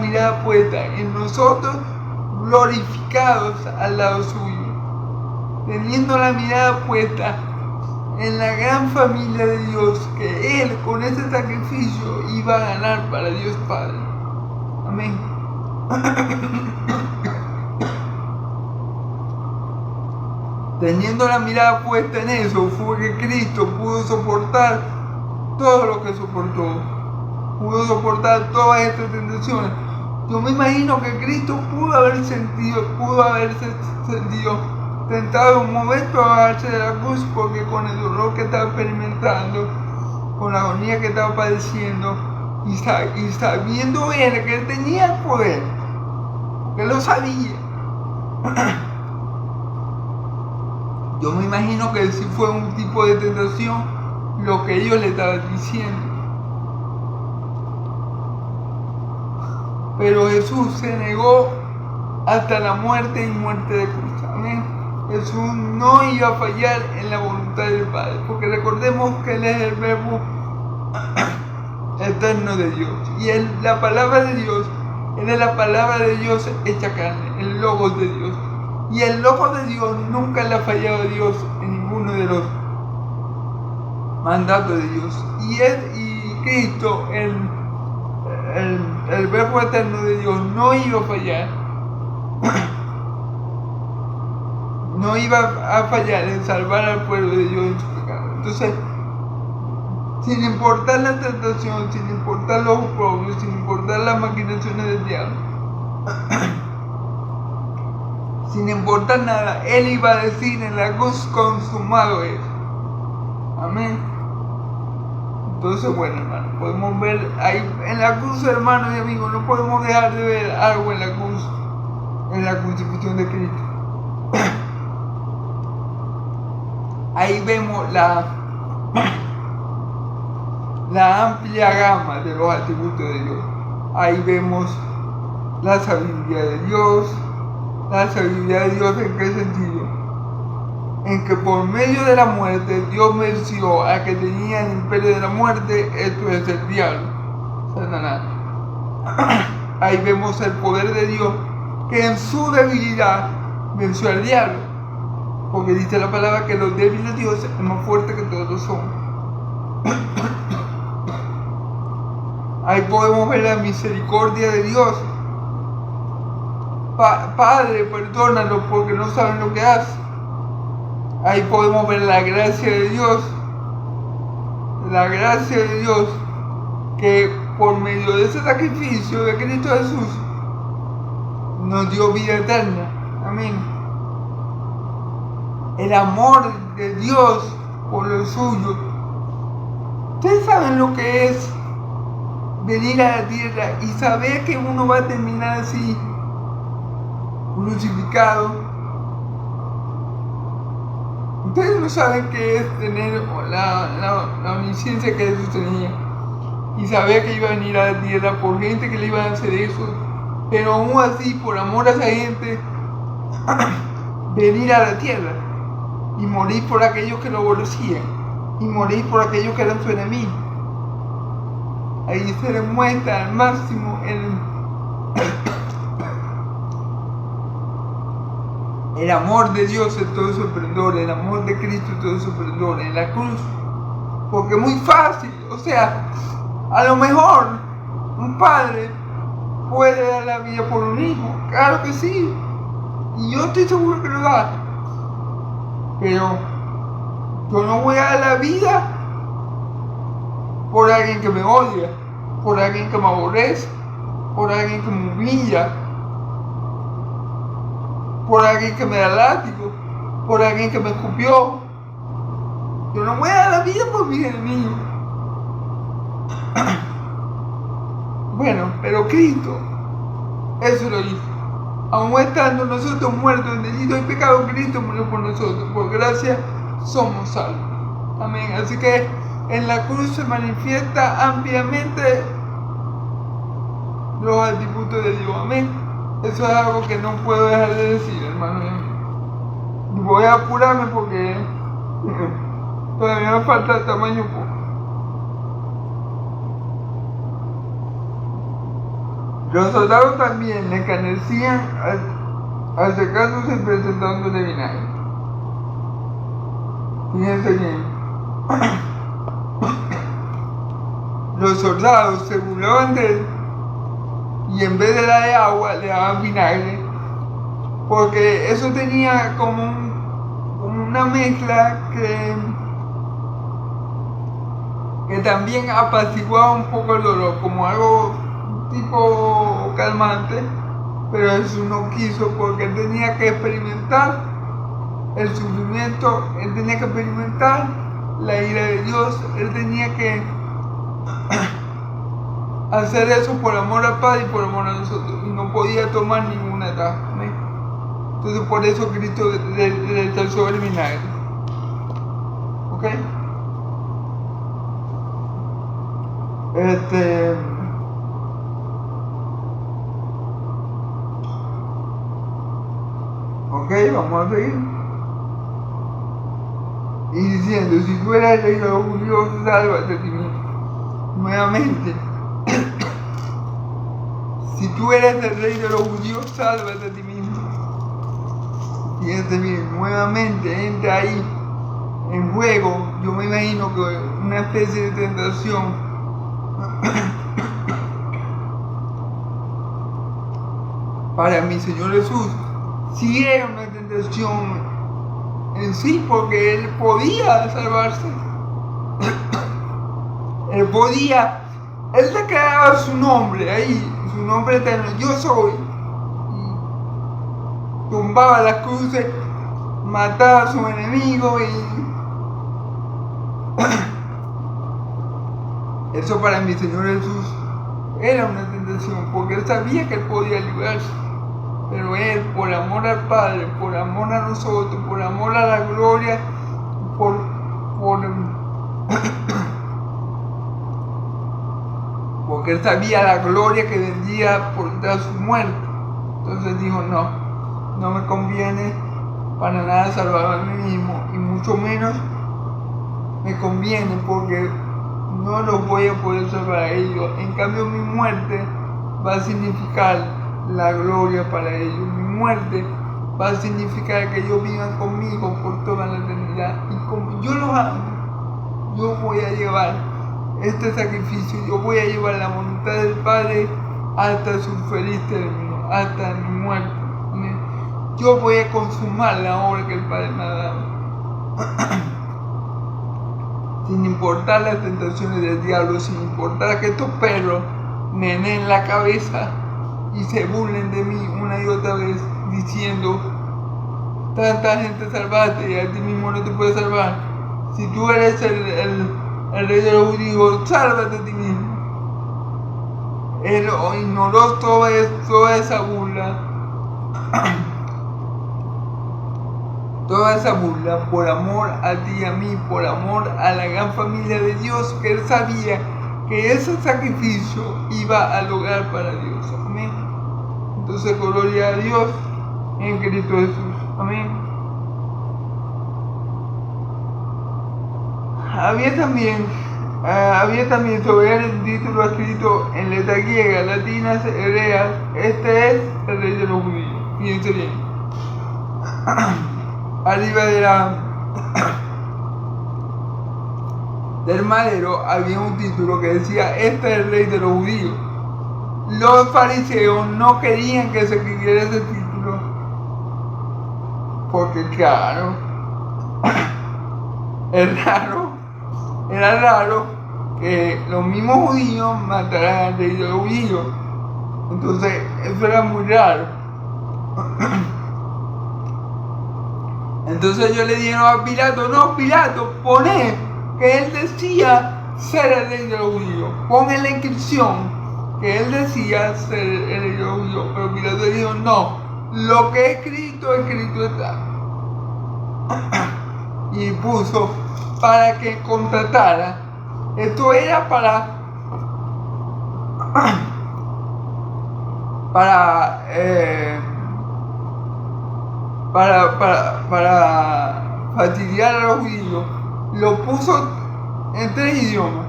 mirada puesta en nosotros glorificados al lado suyo. teniendo la mirada puesta en la gran familia de Dios que Él con ese sacrificio iba a ganar para Dios Padre. Amén. Teniendo la mirada puesta en eso, fue que Cristo pudo soportar todo lo que soportó. Pudo soportar todas estas tentaciones. Yo me imagino que Cristo pudo haberse sentido tentado un momento a bajarse de la cruz, porque con el dolor que estaba experimentando, con la agonía que estaba padeciendo, y sabiendo él que él tenía el poder, que lo sabía. Yo me imagino que si fue un tipo de tentación lo que ellos le estaban diciendo. Pero Jesús se negó hasta la muerte y muerte de cruz. Amén. Jesús no iba a fallar en la voluntad del Padre, porque recordemos que Él es el verbo eterno de Dios. Y la palabra de Dios, Él es la palabra de Dios hecha carne, el Logos de Dios. Y el Logos de Dios nunca le ha fallado a Dios en ninguno de los mandatos de Dios. Y Cristo, el verbo eterno de Dios, no iba a fallar. No iba a fallar en salvar al pueblo de Dios en su pecado. Entonces, sin importar la tentación, sin importar los oprobios, sin importar las maquinaciones del diablo, sin importar nada, Él iba a decir en la cruz: consumado es. Amén. Entonces, bueno, hermano, podemos ver ahí en la cruz, hermanos y amigos, no podemos dejar de ver algo en la cruz, en la crucifixión de Cristo. Ahí vemos la amplia gama de los atributos de Dios. Ahí vemos la sabiduría de Dios. La sabiduría de Dios, ¿en qué sentido? En que por medio de la muerte Dios venció al que tenía el imperio de la muerte, esto es el diablo, Satanás. Ahí vemos el poder de Dios, que en su debilidad venció al diablo. Porque dice la palabra que los débiles de Dios es más fuerte que todos los hombres. Ahí podemos ver la misericordia de Dios. Padre, perdónalos porque no saben lo que hacen. Ahí podemos ver la gracia de Dios. La gracia de Dios, que por medio de ese sacrificio de Cristo Jesús nos dio vida eterna. Amén. El amor de Dios por lo suyo. Ustedes saben lo que es venir a la tierra y saber que uno va a terminar así, crucificado. Ustedes no saben qué es tener la omnisciencia que Jesús tenía y saber que iba a venir a la tierra por gente que le iban a hacer eso, pero aún así, por amor a esa gente, venir a la tierra y morir por aquellos que lo aborrecían y morir por aquellos que eran su enemigo. Ahí se demuestra al máximo el amor de Dios en todo su esplendor, el amor de Cristo en todo su esplendor, en la cruz. Porque es muy fácil, o sea, a lo mejor un padre puede dar la vida por un hijo, claro que sí, y yo estoy seguro que lo da. Pero yo no voy a dar la vida por alguien que me odia, por alguien que me aborrece, por alguien que me humilla, por alguien que me da látigo, por alguien que me escupió. Yo no voy a dar la vida por mis enemigos. Bueno, pero Cristo eso lo hizo. Aún estando nosotros muertos en delito y pecado, Cristo murió por nosotros. Por gracia somos salvos. Amén. Así que en la cruz se manifiesta ampliamente los atributos de Dios. Amén. Eso es algo que no puedo dejar de decir, hermano. Voy a apurarme porque todavía me falta el tamaño poco. Los soldados también le encanecían acercándose y presentándole vinagre. Fíjense bien. Los soldados se burlaban de él y en vez de darle agua le daban vinagre, porque eso tenía como una mezcla que también apaciguaba un poco el dolor, como algo tipo calmante, pero Jesús no quiso, porque él tenía que experimentar el sufrimiento, él tenía que experimentar la ira de Dios, él tenía que hacer eso por amor al Padre y por amor a nosotros, y no podía tomar ninguna atajo. Entonces por eso Cristo le echó el vinagre. ¿Ok? Ok, vamos a seguir. Y diciendo, si tú eres el rey de los judíos, sálvate a ti mismo. Nuevamente. Si tú eres el rey de los judíos, sálvate a ti mismo. Fíjense bien, nuevamente entra ahí en juego, yo me imagino que una especie de tentación. Para mi Señor Jesús, sí era una tentación en sí, porque Él podía salvarse. Él declaraba su nombre ahí, su nombre eterno, yo soy. Y tumbaba las cruces, mataba a su enemigo y eso para mi Señor Jesús era una tentación, porque Él sabía que Él podía librarse. Pero Él, por amor al Padre, por amor a nosotros, por amor a la gloria, porque Él sabía la gloria que vendría por su muerte. Entonces dijo, no me conviene para nada salvarme a mí mismo, y mucho menos me conviene porque no los voy a poder salvar a ellos. En cambio, mi muerte va a significar la gloria para ellos. Mi muerte va a significar que ellos vivan conmigo por toda la eternidad. Y como yo los amo, yo voy a llevar este sacrificio, yo voy a llevar la voluntad del Padre hasta su feliz término, hasta mi muerte. Yo voy a consumar la obra que el Padre me ha dado. Sin importar las tentaciones del diablo, sin importar que estos perros me den la cabeza y se burlen de mí una y otra vez diciendo, tanta gente salvaste y a ti mismo no te puedes salvar. Si tú eres el rey de los judíos, sálvate a ti mismo. Él ignoró toda esa burla. Toda esa burla por amor a ti y a mí, por amor a la gran familia de Dios, que Él sabía que ese sacrificio iba a lograr para Dios. Amén. Entonces, gloria a Dios en Cristo Jesús. Amén. Había también sobre el título escrito en letra griega, latinas, hebreas, este es el rey de los judíos. Fíjense bien. Arriba del madero había un título que decía, este es el rey de los judíos. Los fariseos no querían que se escribiera ese título, porque claro, era raro que los mismos judíos mataran al rey de los judíos. Entonces, eso era muy raro. Entonces ellos le dijeron a Pilato, no, Pilato, poné que él decía ser el rey de los judíos. Pon en la inscripción que él decía ser el rey de los judíos. Pero Pilato le dijo, no, lo que escrito está. Y puso para que contratara. Esto era para fastidiar a los judíos. Lo puso en 3 idiomas,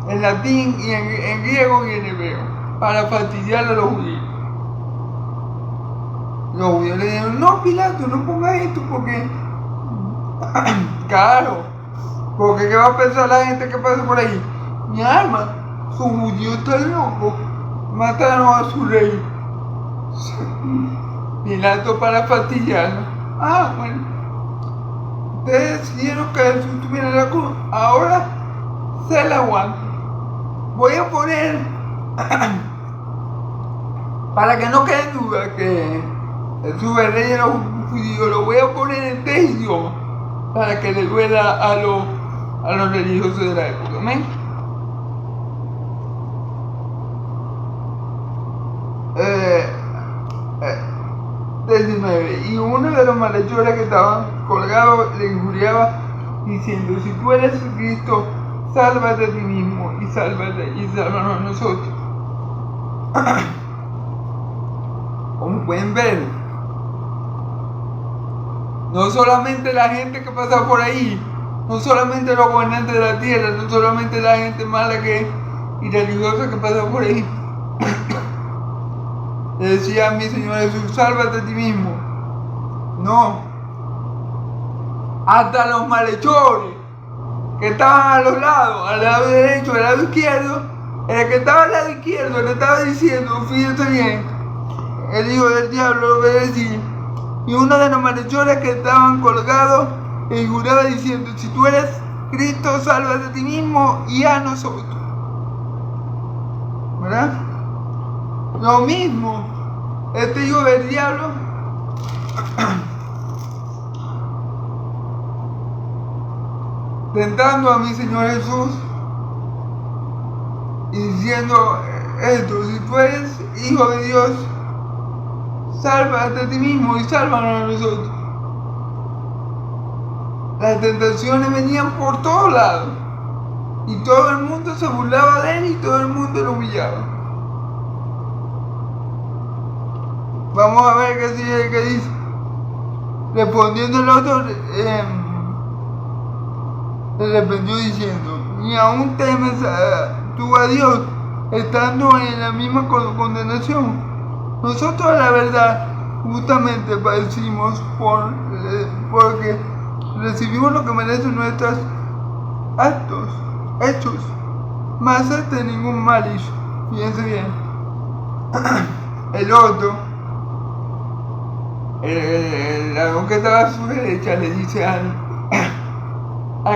en latín y en griego y en hebreo, para fastidiar a los judíos. Los judíos le dijeron, no, Pilato, no pongas esto porque Claro, porque ¿qué va a pensar la gente que pasa por ahí? Mi alma, su judío está loco, mataron a su rey. Pilato para fastidiarlo. Ah, bueno. Ustedes decidieron que Jesús tuviera la cruz. Ahora se la aguanto. Voy a poner, para que no quede duda que Jesús es rey de los judíos, lo voy a poner en 3 idiomas para que le duela a los religiosos de la época. ¿Amén? 19. Y uno de los malhechores que estaban colgados le injuriaba diciendo: si tú eres Cristo, sálvate a ti mismo y sálvanos a nosotros. Como pueden ver, no solamente la gente que pasa por ahí, no solamente los gobernantes de la tierra, no solamente la gente mala y religiosa que pasa por ahí. Le decía a mi Señor Jesús: sálvate a ti mismo. No. Hasta los malhechores que estaban a los lados, al lado derecho, al lado izquierdo, el que estaba al lado izquierdo le estaba diciendo: fíjate bien, el hijo del diablo lo voy a decir. Y uno de los malhechores que estaban colgados le juraba diciendo: si tú eres Cristo, sálvate a ti mismo y a nosotros. ¿Verdad? Lo mismo, este hijo del diablo tentando a mi Señor Jesús y diciendo esto: si tú eres hijo de Dios, sálvate a ti mismo y sálvanos a nosotros. Las tentaciones venían por todos lados y todo el mundo se burlaba de él y todo el mundo lo humillaba. Vamos a ver qué dice. Respondiendo el otro, le respondió diciendo: ni aún temes tú a Dios, estando en la misma condenación. Nosotros, la verdad, justamente padecimos porque recibimos lo que merecen nuestros hechos, mas ningún mal hizo. Fíjense bien. El otro, el ladrón que estaba a su derecha, le dice al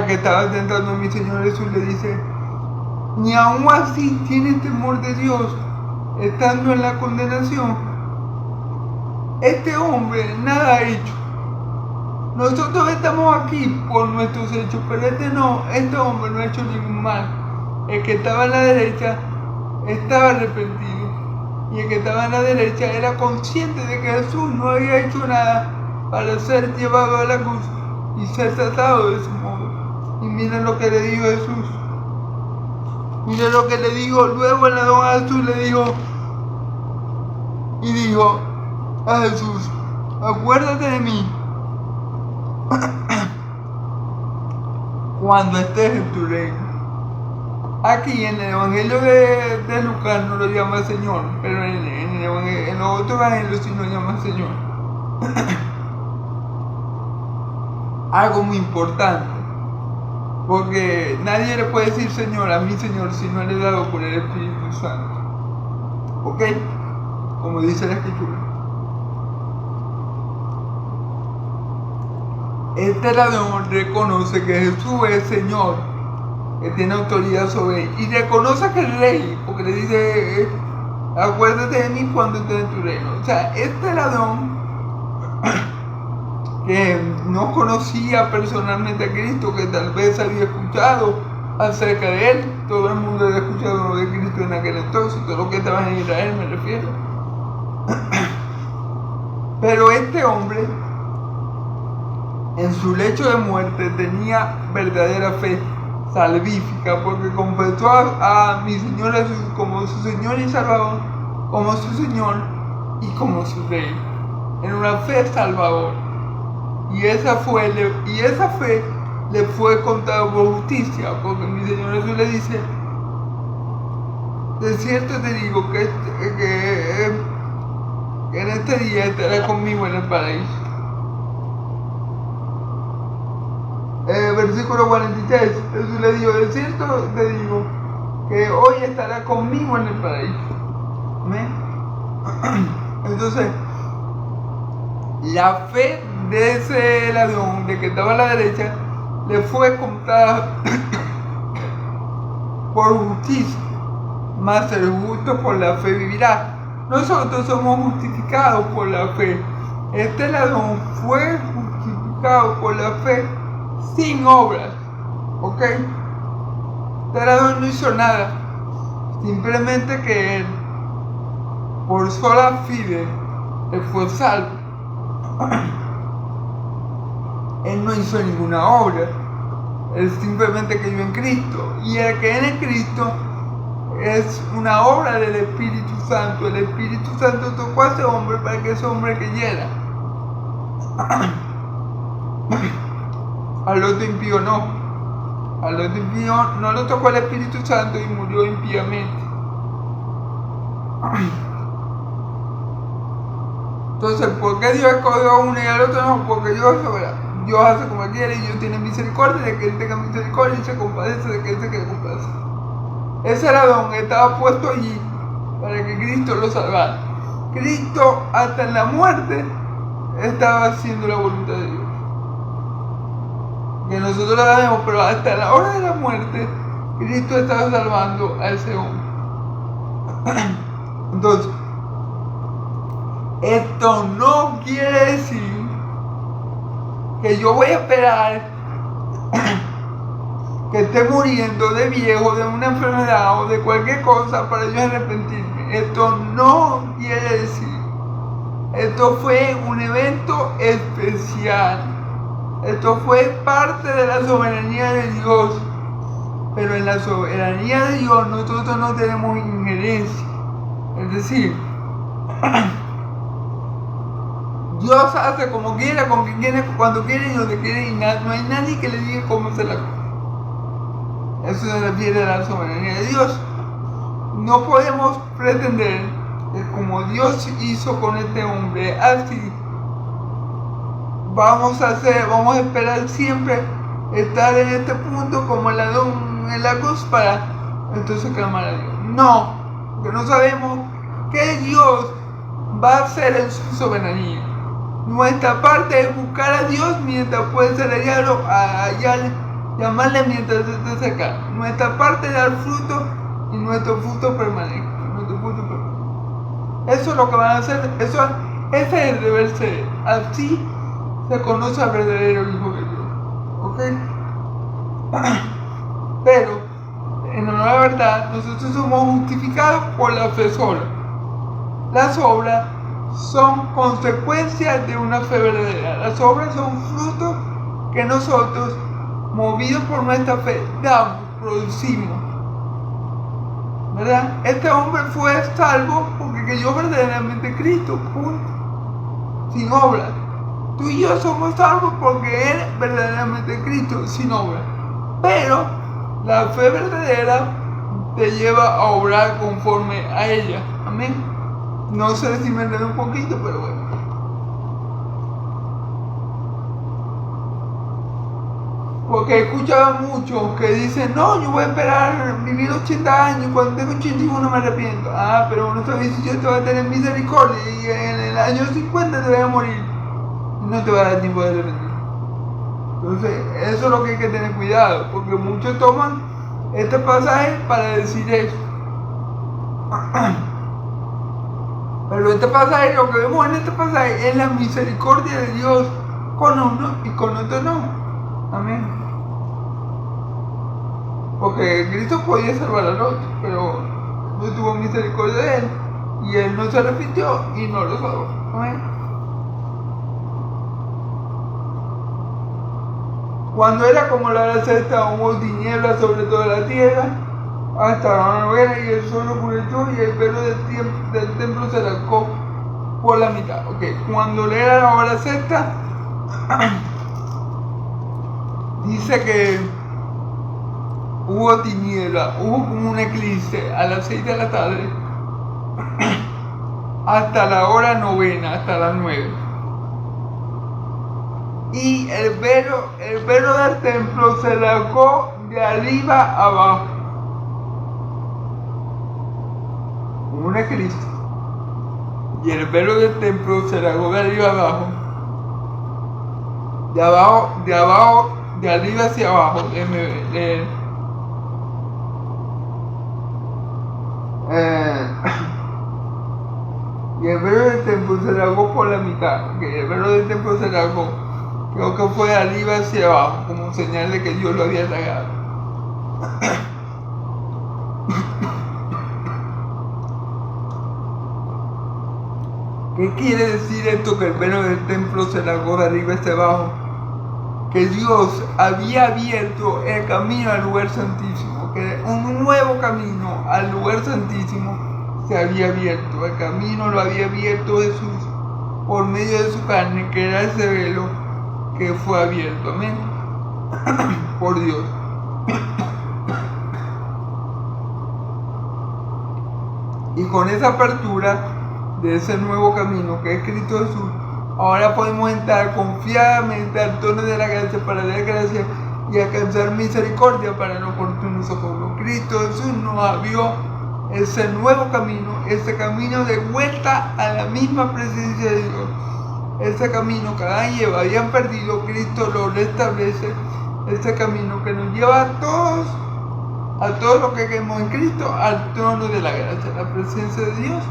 que estaba tentando a mi Señor Jesús, le dice: ni aún así tienes temor de Dios, estando en la condenación. Este hombre nada ha hecho. Nosotros estamos aquí por nuestros hechos, pero este hombre no ha hecho ningún mal. El que estaba a la derecha estaba arrepentido. Y el que estaba a la derecha era consciente de que Jesús no había hecho nada para ser llevado a la cruz y ser tratado de ese modo. Y miren lo que le dijo Jesús. Miren lo que le dijo. Luego el ladrón a Jesús le dijo, y dijo a Jesús: acuérdate de mí cuando estés en tu reino. Aquí en el Evangelio de Lucas no lo llama Señor, pero en los otros evangelios sí lo llama Señor. Algo muy importante, porque nadie le puede decir Señor a mi Señor si no le he dado por el Espíritu Santo. ¿Ok? Como dice la Escritura. Este ladrón reconoce que Jesús es Señor, que tiene autoridad sobre él, y reconoce que es rey, porque le dice: acuérdate de mí cuando estés en tu reino. O sea, este ladrón que no conocía personalmente a Cristo, que tal vez había escuchado acerca de él, todo el mundo había escuchado de Cristo en aquel entonces, todo lo que estaba en Israel me refiero. Pero este hombre, en su lecho de muerte, tenía verdadera fe salvífica, porque confesó a mi Señor Jesús como su Señor y Salvador, como su Señor y como su Rey, en una fe salvadora. Y esa fe le fue contada por justicia, porque mi Señor Jesús le dice: de cierto te digo que en este día estarás conmigo en el paraíso. versículo 43, Jesús le dijo, de cierto te digo, que hoy estará conmigo en el paraíso. ¿Amén? Entonces, la fe de ese ladrón, de que estaba a la derecha, le fue contada por justicia, mas el justo por la fe vivirá. Nosotros somos justificados por la fe. Este ladrón fue justificado por la fe sin obras, ¿ok? Este ladrón no hizo nada, simplemente que él, por sola fide, él fue salvo. Él no hizo ninguna obra, él simplemente creyó en Cristo. Y el creer en Cristo es una obra del Espíritu Santo. El Espíritu Santo tocó a ese hombre para que ese hombre creyera. Al otro impío no. Al otro impío no lo tocó el Espíritu Santo y murió impíamente. Entonces, ¿por qué Dios escogió a uno y al otro no? Porque Dios hace como quiere y Dios tiene misericordia de que él tenga misericordia y se compadece de que él se quede compadece. Ese ladrón estaba puesto allí para que Cristo lo salvara. Cristo hasta en la muerte estaba haciendo la voluntad de Dios. Que nosotros la sabemos, pero hasta la hora de la muerte Cristo estaba salvando a ese hombre. Entonces, esto no quiere decir que yo voy a esperar que esté muriendo de viejo, de una enfermedad o de cualquier cosa para yo arrepentirme. Esto no quiere decir. Esto fue un evento especial. Esto fue parte de la soberanía de Dios. Pero en la soberanía de Dios nosotros no tenemos injerencia. Es decir, Dios hace como quiera, con quien quiere, cuando quiere y donde quiere, y no hay nadie que le diga cómo hacer la cosa. Eso se refiere a la soberanía de Dios. No podemos pretender que como Dios hizo con este hombre, así vamos a esperar siempre estar en este punto como el ladrón en la cruz para entonces clamar a Dios. No, porque no sabemos qué Dios va a hacer en su soberanía. Nuestra parte es buscar a Dios mientras puede ser hallado, llamarle mientras se esté cerca. Nuestra parte es dar fruto y nuestro fruto permanece. Eso es lo que van a hacer. Ese es el deber ser. Así se conoce al verdadero Hijo de Dios. ¿Ok? Pero, en la verdad, nosotros somos justificados por la fe sola. Las obras son consecuencias de una fe verdadera. Las obras son frutos que nosotros, movidos por nuestra fe, producimos. ¿Verdad? Este hombre fue salvo porque creyó verdaderamente en Cristo, punto. Sin obras. Tú y yo somos salvos porque Él verdaderamente en Cristo, sin obras. Pero la fe verdadera te lleva a obrar conforme a ella. Amén. No sé si me enredé un poquito, pero bueno. Porque escuchaba muchos que dicen, no, yo voy a esperar vivir 80 años, cuando tengo 81 me arrepiento. Ah, pero uno sabe si Dios te va a tener misericordia y en el año 50 te vas a morir. Y no te va a dar tiempo de arrepentir. Entonces, eso es lo que hay que tener cuidado, porque muchos toman este pasaje para decir eso. Pero este pasaje, lo que vemos en este pasaje es la misericordia de Dios con uno y con otro no. Amén. Porque Cristo podía salvar al otro, pero no tuvo misericordia de él y él no se arrepintió y no lo salvó. Amén. Cuando era como la hora sexta, hubo tinieblas sobre toda la tierra hasta la novena, y el sol oscureció y el velo del templo se arrancó por la mitad. Okay. Cuando era la hora sexta, dice que hubo tiniebla, hubo como un eclipse a las 6 de la tarde hasta la hora novena, hasta las 9. y el velo del templo se rasgó de arriba a abajo. Una Cristo. Y el velo del templo se rasgó de arriba a abajo. De arriba hacia abajo. Y el velo del templo se rasgó por la mitad. Que el velo del templo se rasgó, creo que fue de arriba hacia abajo, como señal de que Dios lo había rasgado. ¿Qué quiere decir esto, que el velo del templo se rasgó de arriba hacia abajo? Que Dios había abierto el camino al lugar santísimo, que un nuevo camino al lugar santísimo se había abierto. El camino lo había abierto Jesús por medio de su carne, que era ese velo que fue abierto, amén, por Dios. Y con esa apertura de ese nuevo camino que es Cristo Jesús, ahora podemos entrar confiadamente al trono de la gracia para dar gracia y alcanzar misericordia para el oportuno socorro. Cristo Jesús nos abrió ese nuevo camino, ese camino de vuelta a la misma presencia de Dios. Ese camino que Adán y Eva habían perdido, Cristo lo restablece. Ese camino que nos lleva a todos los que creemos en Cristo, al trono de la gracia. La presencia de Dios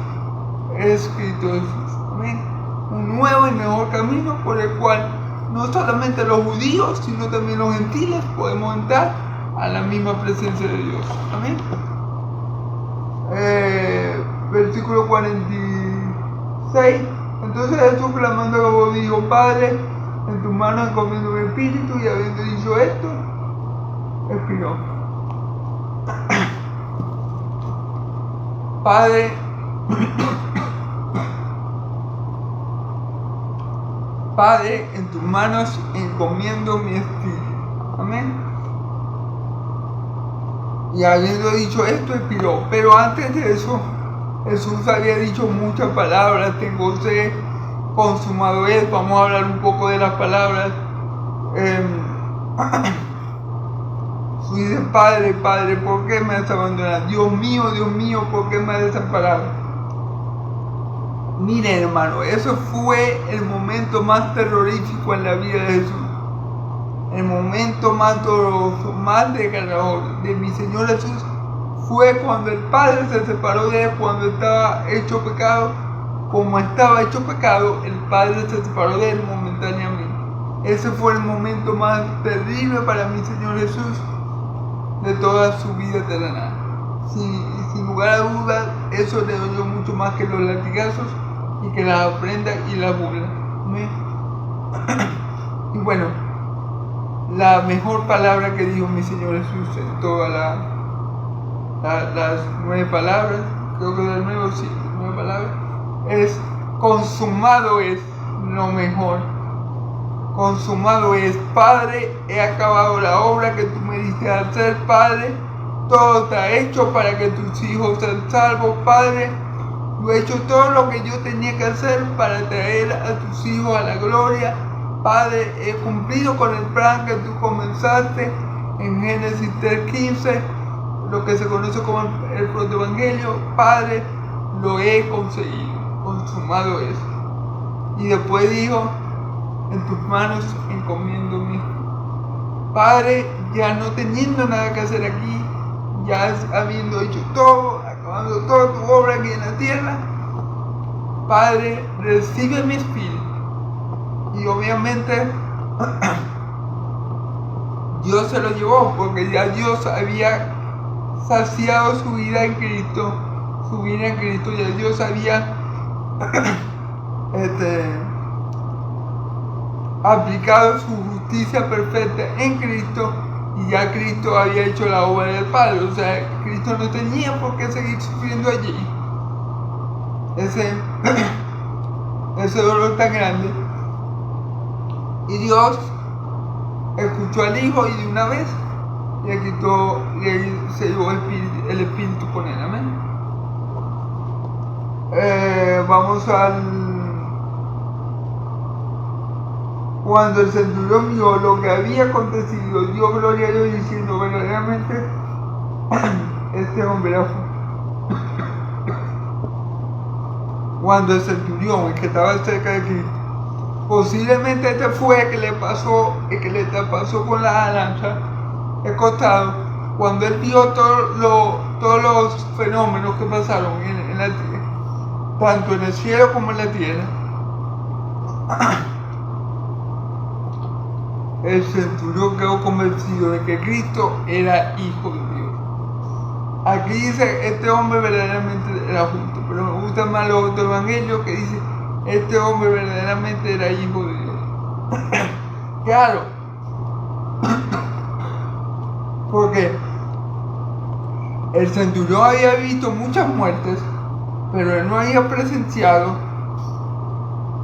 es Cristo Jesús. Amén. Un nuevo y mejor camino por el cual no solamente los judíos, sino también los gentiles podemos entrar a la misma presencia de Dios. Amén. Versículo 46. Entonces Jesús, clamando a voz, dijo: Padre, en tus manos encomiendo mi espíritu. Y habiendo dicho esto, expiró. Padre, Padre, en tus manos encomiendo mi espíritu. Amén. Y habiendo dicho esto, expiró. Pero antes de eso, Jesús había dicho muchas palabras. Tengo sed, consumado es. Vamos a hablar un poco de las palabras. Dice: Padre, Padre, ¿por qué me has abandonado? Dios mío, ¿por qué me has desamparado? Miren, hermano, eso fue el momento más terrorífico en la vida de Jesús. El momento más doloroso, más desgarrador de mi Señor Jesús fue cuando el Padre se separó de él, cuando estaba hecho pecado. Como estaba hecho pecado, el Padre se separó de él momentáneamente. Ese fue el momento más terrible para mi Señor Jesús de toda su vida terrenal. Sin lugar a dudas, eso le dolió mucho más que los latigazos y que las ofrendas y las burlas. Y bueno, la mejor palabra que dijo mi Señor Jesús en todas las 9 palabras, creo que de nuevo sí, 9 palabras, es: consumado es. Lo mejor, consumado es. Padre, he acabado la obra que tú me diste hacer. Padre, todo está hecho para que tus hijos sean salvos. Padre, yo he hecho todo lo que yo tenía que hacer para traer a tus hijos a la gloria. Padre, he cumplido con el plan que tú comenzaste en Génesis 3:15, lo que se conoce como el protoevangelio. Padre, lo he conseguido, consumado es. Y después dijo: en tus manos encomiendo mi espíritu. Padre, ya no teniendo nada que hacer aquí, ya habiendo hecho todo, acabando toda tu obra aquí en la tierra, Padre, recibe mi espíritu. Y obviamente Dios se lo llevó, porque ya Dios había saciado su vida en Cristo, ya Dios había aplicado su justicia perfecta en Cristo, y ya Cristo había hecho la obra del Padre. O sea, Cristo no tenía por qué seguir sufriendo allí ese dolor tan grande. Y Dios escuchó al Hijo y de una vez le quitó, se llevó el Espíritu con él. Amén. Vamos al Cuando el centurión vio lo que había acontecido, dio gloria a Dios diciendo, verdaderamente, este hombre era justo. Cuando el centurión, el que estaba cerca de Cristo, posiblemente este fue el que le pasó con la lanza el costado, cuando él vio todos los fenómenos que pasaron en la tierra, tanto en el cielo como en la tierra, el centurión quedó convencido de que Cristo era hijo de Dios. Aquí dice, este hombre verdaderamente era justo, pero me gusta más los otros evangelios que dice, este hombre verdaderamente era hijo de Dios. Claro, porque el centurión había visto muchas muertes, pero él no había presenciado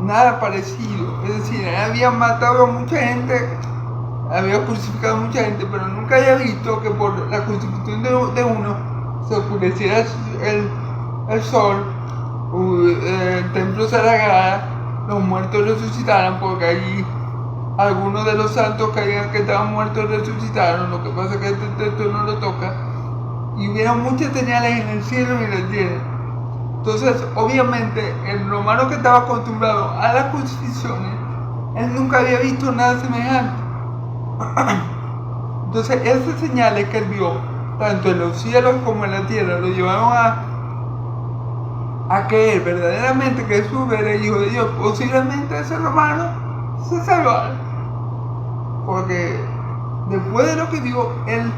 nada parecido. Es decir, él había matado a mucha gente, había crucificado a mucha gente, pero nunca había visto que por la crucifixión de uno se oscureciera el sol, el templo se alargara, los muertos resucitaran, porque allí algunos de los santos que estaban muertos resucitaron. Lo que pasa es que este texto no lo toca, y hubieron muchas señales en el cielo y en la tierra. Entonces, obviamente, el romano que estaba acostumbrado a las crucifixiones, él nunca había visto nada semejante. Entonces, esas señales que él vio, tanto en los cielos como en la tierra, lo llevaron a creer verdaderamente que Jesús era el Hijo de Dios. Posiblemente ese romano se salvara, porque después de lo que vio, él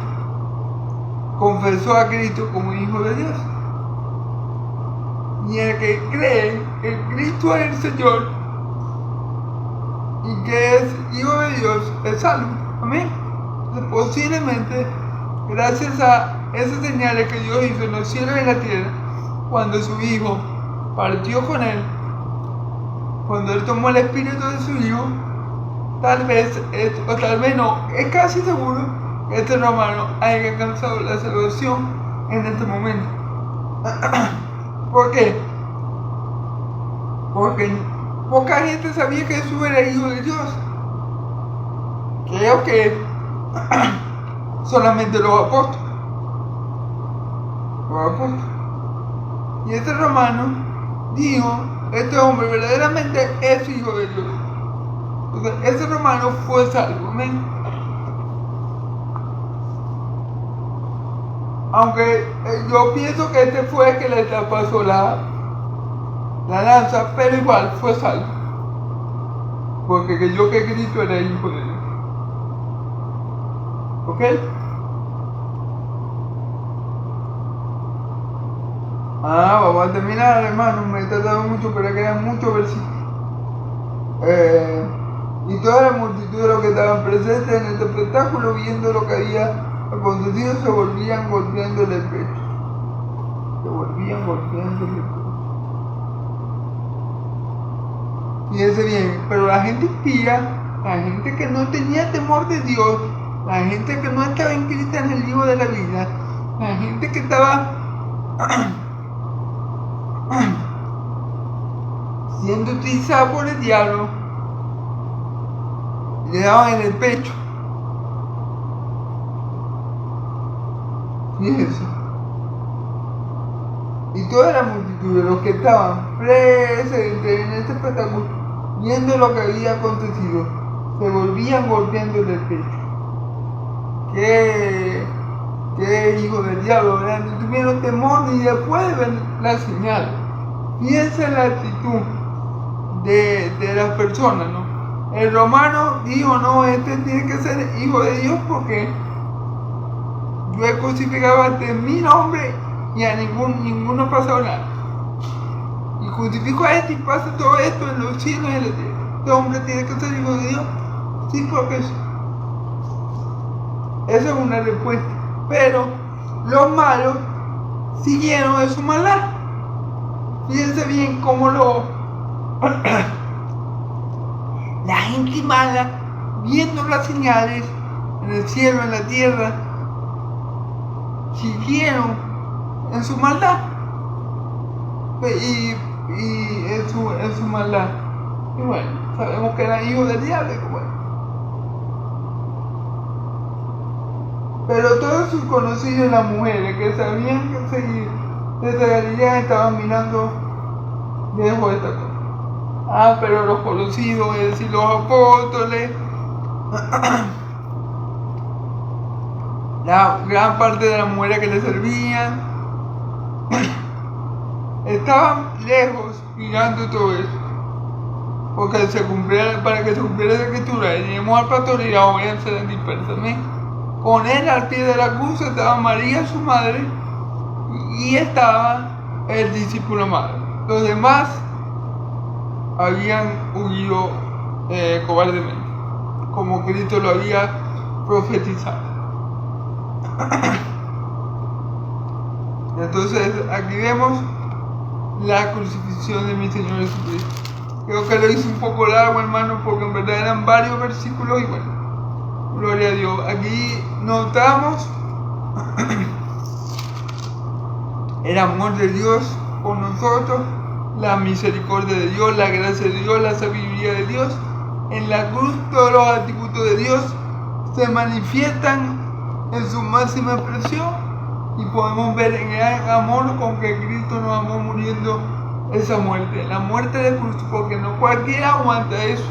confesó a Cristo como Hijo de Dios. Y el que cree que Cristo es el Señor y que es Hijo de Dios es salvo. Amén. Entonces, posiblemente, gracias a esas señales que Dios hizo en los cielos y en la tierra, cuando su Hijo partió con él, cuando él tomó el espíritu de su Hijo, tal vez, o tal vez no, es casi seguro que este romano haya alcanzado la salvación en este momento. ¿Por qué? Porque poca gente sabía que Jesús era el Hijo de Dios. Creo que solamente los apóstoles. Y este romano dijo, este hombre verdaderamente es Hijo de Dios. Entonces, ese romano fue salvo. ¿Amén? Aunque yo pienso que este fue el que le traspasó la lanza, pero igual fue salvo, porque creyó que Cristo era el Hijo de Dios. ¿Ok? Vamos a terminar, hermano. Me he tardado mucho, pero quedan muchos versículos. Y toda la multitud de los que estaban presentes en este espectáculo, viendo lo que había acontecido, se volvían golpeándole el pecho. Fíjense bien, pero la gente impía, la gente que no tenía temor de Dios, la gente que no estaba inscrita en el libro de la vida, la gente que estaba siendo utilizada por el diablo, le daban en el pecho. Fíjense. Y toda la multitud de los que estaban presentes en este espectáculo, viendo lo que había acontecido, se volvían golpeándole el pecho. ¿Qué hijo del diablo, ¿verdad? No tuvieron temor ni después de ver la señal. Fíjense en la actitud de las personas, ¿no? El romano dijo, no, este tiene que ser hijo de Dios porque yo he crucificado ante mi nombre y a ninguno pasó nada. Y crucifico a este y pasa todo esto en los cielos y en la tierra. Este hombre tiene que ser hijo de Dios. Sí, porque sí. Esa es una respuesta. Pero los malos siguieron de su maldad. Fíjense bien cómo la gente mala, viendo las señales en el cielo, en la tierra, siguieron en su maldad y en su maldad. Y bueno, sabemos que eran hijos del diablo, y bueno. Pero todos sus conocidos, las mujeres que sabían que seguir desde Galilea, estaban mirando lejos de esta cosa. Pero los conocidos, es decir, los apóstoles, la gran parte de las mujeres que le servían, estaban lejos mirando todo eso. Porque para que se cumpliera la escritura, lleguemos al pastor y las ovejas serán dispersas. Con él al pie de la cruz estaba María, su madre, y estaba el discípulo amado. Los demás habían huido cobardemente, como Cristo lo había profetizado. Entonces aquí vemos la crucifixión de mi Señor Jesucristo. Creo que lo hice un poco largo, hermano, porque en verdad eran varios versículos y bueno, gloria a Dios. Aquí notamos el amor de Dios por nosotros, la misericordia de Dios, la gracia de Dios, la sabiduría de Dios. En la cruz todos los atributos de Dios se manifiestan en su máxima expresión y podemos ver en el amor con que Cristo nos amó muriendo esa muerte, la muerte de cruz, porque no cualquiera aguanta eso.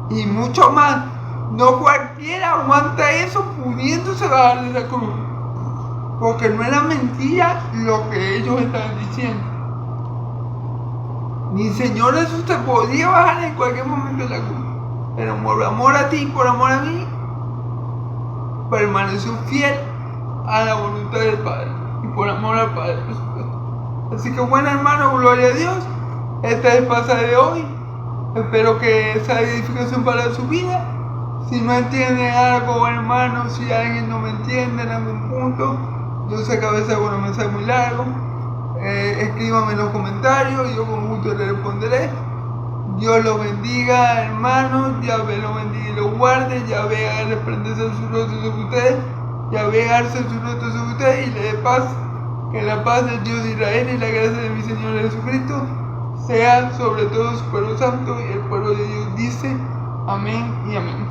Y mucho más, no cualquiera aguanta eso pudiéndose bajar de la cruz, porque no era mentira lo que ellos estaban diciendo. Mi Señor Jesús te podía bajar en cualquier momento de la cruz, pero por amor a ti, por amor a mí, permaneció fiel a la voluntad del Padre y por amor al Padre, por supuesto. Así que bueno, hermano, gloria a Dios. Este es el pasaje de hoy. Espero que sea edificación para su vida. Si no entienden algo, hermano, si alguien no me entiende en algún punto, yo sé que a veces hago un mensaje muy largo, escríbanme en los comentarios y yo con gusto les responderé. Dios los bendiga, hermanos. Yahvé los bendiga y los guarde. Yahvé haga resplandecer su rostro sobre ustedes. Yahvé alce su rostro sobre ustedes y le dé paz. Que la paz del Dios de Israel y la gracia de mi Señor Jesucristo sea sobre todo su pueblo santo, y el pueblo de Dios dice amén y amén.